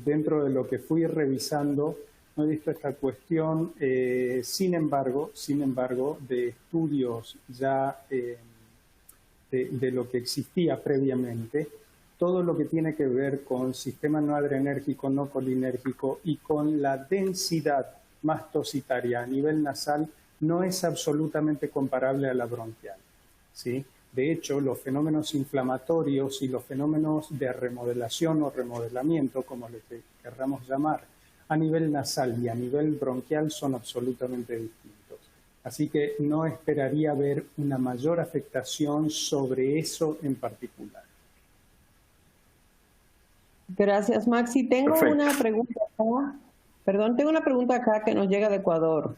dentro de lo que fui revisando, no he visto esta cuestión. Sin embargo, de estudios ya de lo que existía previamente, todo lo que tiene que ver con sistema no adrenérgico, no colinérgico y con la densidad mastocitaria a nivel nasal no es absolutamente comparable a la bronquial, ¿sí? De hecho, los fenómenos inflamatorios y los fenómenos de remodelación o remodelamiento, como le querramos llamar, a nivel nasal y a nivel bronquial son absolutamente distintos. Así que no esperaría ver una mayor afectación sobre eso en particular. Gracias, Maxi. Tengo una pregunta acá que nos llega de Ecuador.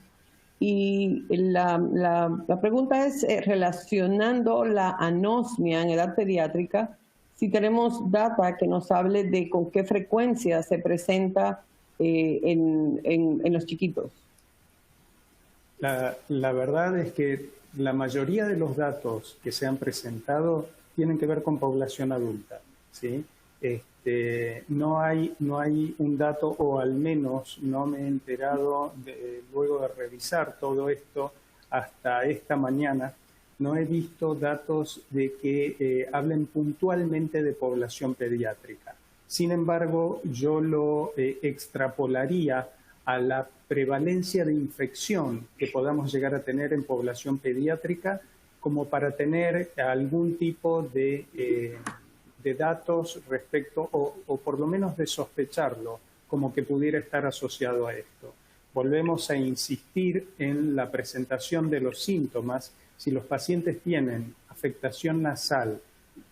Y la pregunta es relacionando la anosmia en edad pediátrica, si tenemos data que nos hable de con qué frecuencia se presenta en los chiquitos. La verdad es que la mayoría de los datos que se han presentado tienen que ver con población adulta, ¿sí? No hay un dato, o al menos no me he enterado luego de revisar todo esto hasta esta mañana, no he visto datos de que hablen puntualmente de población pediátrica. Sin embargo, yo lo extrapolaría a la prevalencia de infección que podamos llegar a tener en población pediátrica como para tener algún tipo de datos respecto, o por lo menos de sospecharlo, como que pudiera estar asociado a esto. Volvemos a insistir en la presentación de los síntomas. Si los pacientes tienen afectación nasal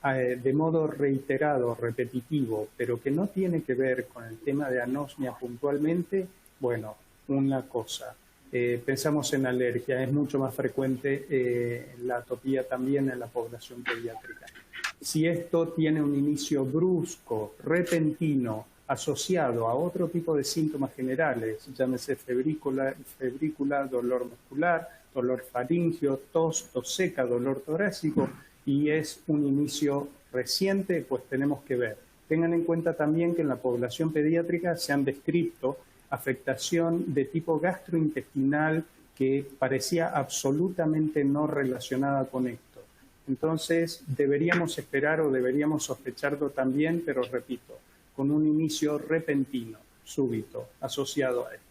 de modo reiterado, repetitivo, pero que no tiene que ver con el tema de anosmia puntualmente, bueno, una cosa. Pensamos en alergia, es mucho más frecuente la atopía también en la población pediátrica. Si esto tiene un inicio brusco, repentino, asociado a otro tipo de síntomas generales, llámese febrícula, dolor muscular, dolor faríngeo, tos seca, dolor torácico, y es un inicio reciente, pues tenemos que ver. Tengan en cuenta también que en la población pediátrica se han descrito afectación de tipo gastrointestinal que parecía absolutamente no relacionada con esto. Entonces, deberíamos esperar o deberíamos sospecharlo también, pero repito, con un inicio repentino, súbito, asociado a esto.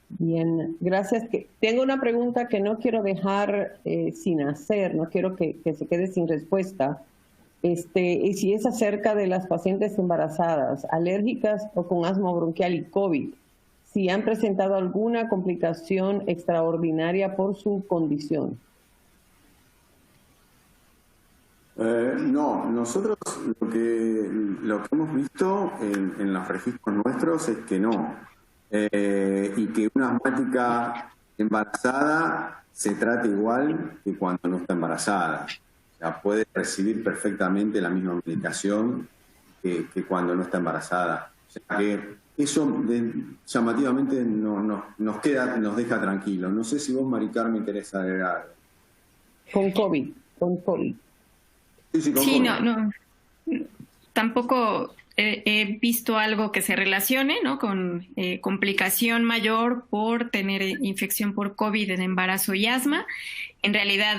Bien, gracias. Tengo una pregunta que no quiero dejar sin hacer, no quiero que se quede sin respuesta. Y si es acerca de las pacientes embarazadas, alérgicas o con asma bronquial y COVID, si han presentado alguna complicación extraordinaria por su condición. No, nosotros lo que hemos visto en los registros nuestros es que no. Y que una asmática embarazada se trata igual que cuando no está embarazada. O sea, puede recibir perfectamente la misma medicación que cuando no está embarazada. O sea, que eso llamativamente nos deja tranquilos. No sé si vos, Mari Carmen, querés agregar algo. Con COVID. Sí, no. Tampoco he visto algo que se relacione, ¿no?, con complicación mayor por tener infección por COVID en embarazo y asma. En realidad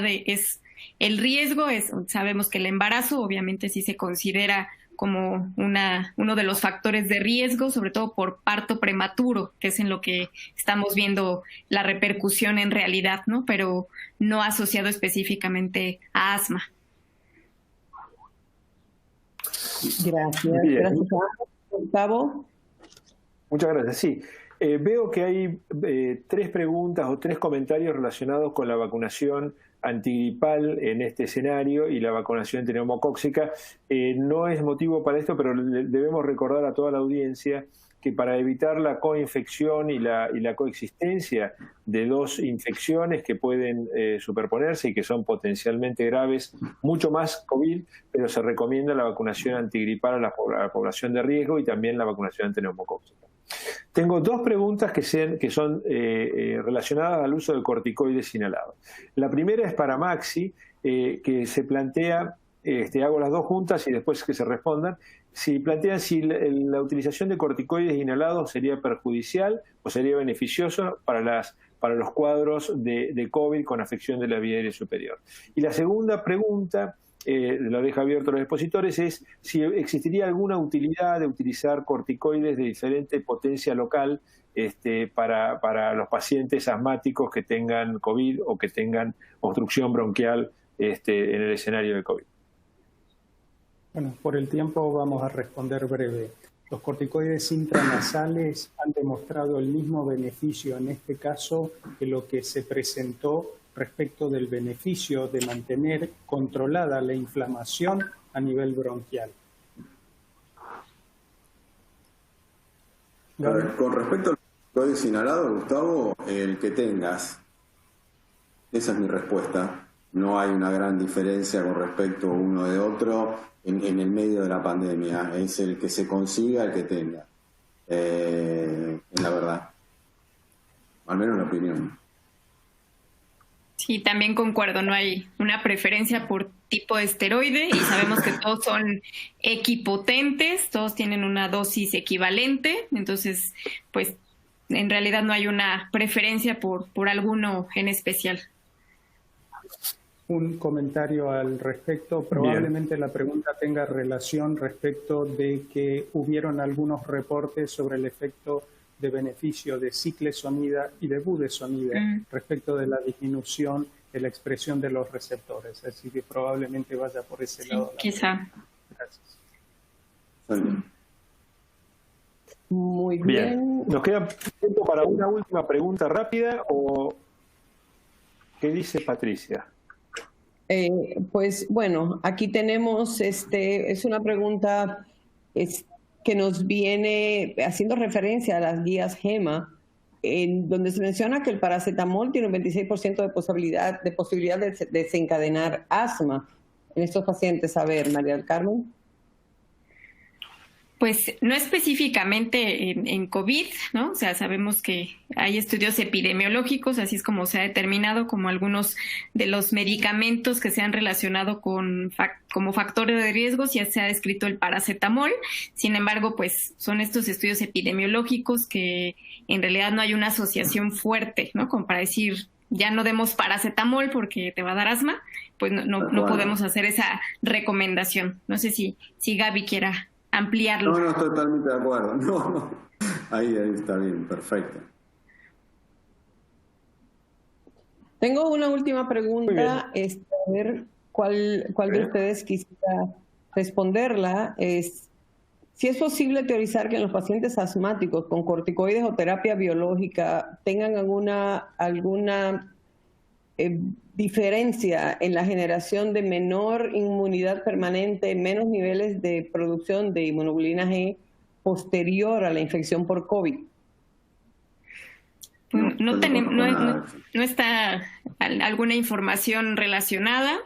el riesgo sabemos que el embarazo obviamente sí se considera como uno de los factores de riesgo, sobre todo por parto prematuro, que es en lo que estamos viendo la repercusión en realidad, ¿no? Pero no asociado específicamente a asma. Gracias. Bien. Gracias, Gustavo. Muchas gracias. Sí, veo que hay 3 preguntas o 3 comentarios relacionados con la vacunación antigripal en este escenario y la vacunación antineumocóxica. No es motivo para esto, pero debemos recordar a toda la audiencia que para evitar la coinfección y la coexistencia de 2 infecciones que pueden superponerse y que son potencialmente graves, mucho más COVID, pero se recomienda la vacunación antigripal a la población de riesgo y también la vacunación antineumocóxica. Tengo 2 preguntas que son relacionadas al uso de corticoides inhalados. La primera es para Maxi, que se plantea, hago las 2 juntas y después que se respondan, si plantean si la utilización de corticoides inhalados sería perjudicial o sería beneficioso para los cuadros de COVID con afección de la vía aérea superior. Y la segunda pregunta, lo dejo abierto a los expositores, es si existiría alguna utilidad de utilizar corticoides de diferente potencia local para los pacientes asmáticos que tengan COVID o que tengan obstrucción bronquial en el escenario de COVID. Bueno, por el tiempo vamos a responder breve. Los corticoides intranasales han demostrado el mismo beneficio en este caso que lo que se presentó respecto del beneficio de mantener controlada la inflamación a nivel bronquial. Con respecto a los corticoides inhalados, Gustavo, el que tengas, esa es mi respuesta. No hay una gran diferencia con respecto uno de otro en el medio de la pandemia. Es el que se consiga, el que tenga. Es la verdad. Al menos la opinión. Sí, también concuerdo, no hay una preferencia por tipo de esteroide y sabemos que todos son equipotentes, todos tienen una dosis equivalente, entonces, pues, en realidad no hay una preferencia por alguno en especial. Un comentario al respecto. Probablemente Bien. La pregunta tenga relación respecto de que hubieron algunos reportes sobre el efecto de beneficio de ciclesomida y de budesonida respecto de la disminución de la expresión de los receptores. Así que probablemente vaya por ese lado. Quizá. Gracias. Muy bien. ¿Nos queda tiempo para una última pregunta rápida o qué dice Patricia? Pues bueno, aquí tenemos, es una pregunta que nos viene haciendo referencia a las guías GEMA, en donde se menciona que el paracetamol tiene un 26% de posibilidad de desencadenar asma en estos pacientes. A ver, María del Carmen. Pues no específicamente en COVID, ¿no? O sea, sabemos que hay estudios epidemiológicos, así es como se ha determinado como algunos de los medicamentos que se han relacionado como factores de riesgo, ya se ha descrito el paracetamol. Sin embargo, pues son estos estudios epidemiológicos que en realidad no hay una asociación fuerte, ¿no? Como para decir, ya no demos paracetamol porque te va a dar asma, pues no podemos hacer esa recomendación. No sé si Gaby quiera ampliarlo. No, totalmente de acuerdo. No. Ahí está bien, perfecto. Tengo una última pregunta, a ver cuál de ustedes quisiera responderla. Si es posible teorizar que en los pacientes asmáticos con corticoides o terapia biológica tengan alguna diferencia en la generación de menor inmunidad permanente, menos niveles de producción de inmunoglobulina G posterior a la infección por COVID. No está alguna información relacionada.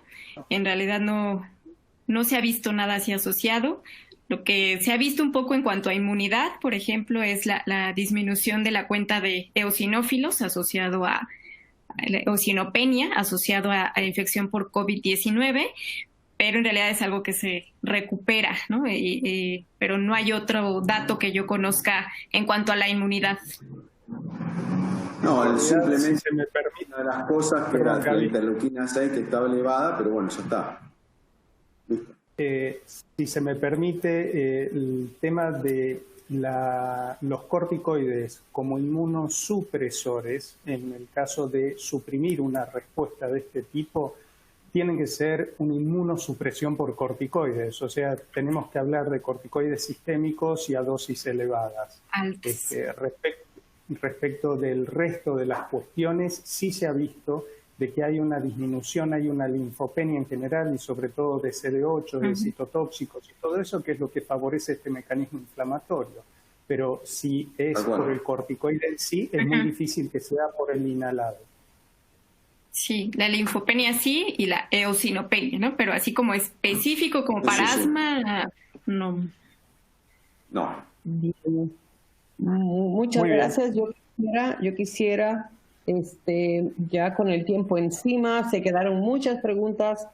en realidad no se ha visto nada así asociado. Lo que se ha visto un poco en cuanto a inmunidad, por ejemplo, es la disminución de la cuenta de eosinófilos asociado a la eosinopenia, asociado a infección por COVID-19, pero en realidad es algo que se recupera, ¿no? Pero no hay otro dato que yo conozca en cuanto a la inmunidad. No, simplemente si se me permite, una de las cosas que era la interleuquina 6 que estaba elevada, pero bueno, ya está. Listo. Si se me permite, el tema de los corticoides como inmunosupresores, en el caso de suprimir una respuesta de este tipo, tienen que ser una inmunosupresión por corticoides. O sea, tenemos que hablar de corticoides sistémicos y a dosis elevadas. Respecto del resto de las cuestiones, sí se ha visto de que hay una disminución, hay una linfopenia en general y sobre todo de CD8, de citotóxicos y todo eso, que es lo que favorece este mecanismo inflamatorio. Pero si es por el corticoide en sí, es muy difícil que sea por el inhalado. Sí, la linfopenia sí y la eosinopenia, ¿no? Pero así como específico, como para asma, no. No. Bien. Muchas gracias. Yo quisiera ya con el tiempo encima, se quedaron muchas preguntas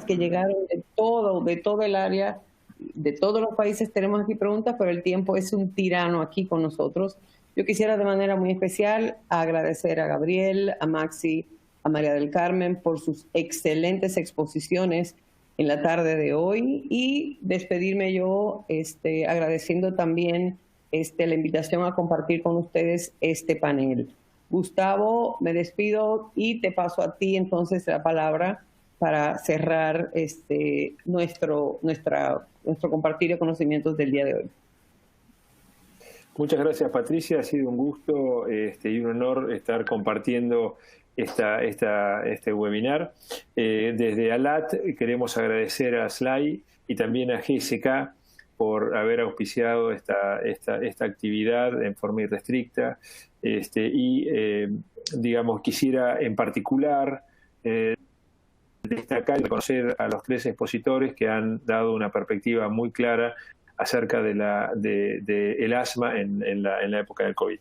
que llegaron de todo el área, de todos los países tenemos aquí preguntas, pero el tiempo es un tirano aquí con nosotros. Yo quisiera de manera muy especial agradecer a Gabriel, a Maxi, a María del Carmen por sus excelentes exposiciones en la tarde de hoy y despedirme yo agradeciendo también la invitación a compartir con ustedes este panel. Gustavo, me despido y te paso a ti entonces la palabra para cerrar nuestro compartir de conocimientos del día de hoy. Muchas gracias, Patricia. Ha sido un gusto y un honor estar compartiendo este webinar. Desde ALAT queremos agradecer a SLAI y también a GSK por haber auspiciado esta actividad en forma irrestricta. Digamos, quisiera en particular destacar y reconocer a los 3 expositores que han dado una perspectiva muy clara acerca el asma en la época del COVID.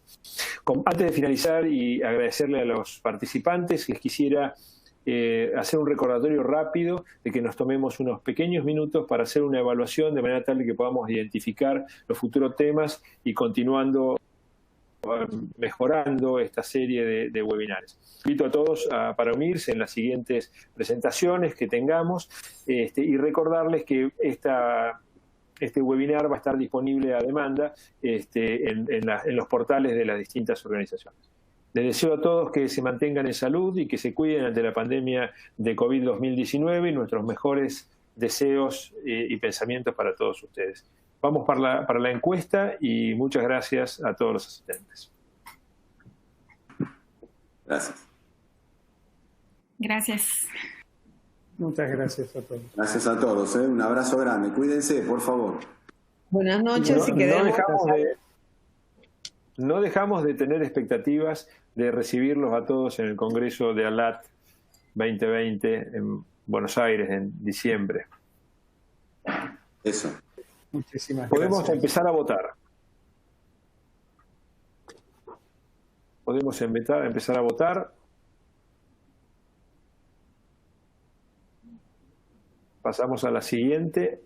Antes de finalizar y agradecerle a los participantes, les quisiera hacer un recordatorio rápido de que nos tomemos unos pequeños minutos para hacer una evaluación de manera tal de que podamos identificar los futuros temas y continuando mejorando esta serie de webinares. Invito a todos para unirse en las siguientes presentaciones que tengamos y recordarles que este webinar va a estar disponible a demanda en los portales de las distintas organizaciones. Les deseo a todos que se mantengan en salud y que se cuiden ante la pandemia de COVID-2019 y nuestros mejores deseos y pensamientos para todos ustedes. Vamos para la encuesta y muchas gracias a todos los asistentes. Gracias. Gracias. Muchas gracias a todos. Gracias a todos. Un abrazo grande. Cuídense, por favor. Buenas noches. No dejamos de tener expectativas de recibirlos a todos en el Congreso de ALAT 2020 en Buenos Aires en diciembre. Eso. Muchísimas Podemos gracias. empezar a votar. Podemos empezar a votar. Pasamos a la siguiente.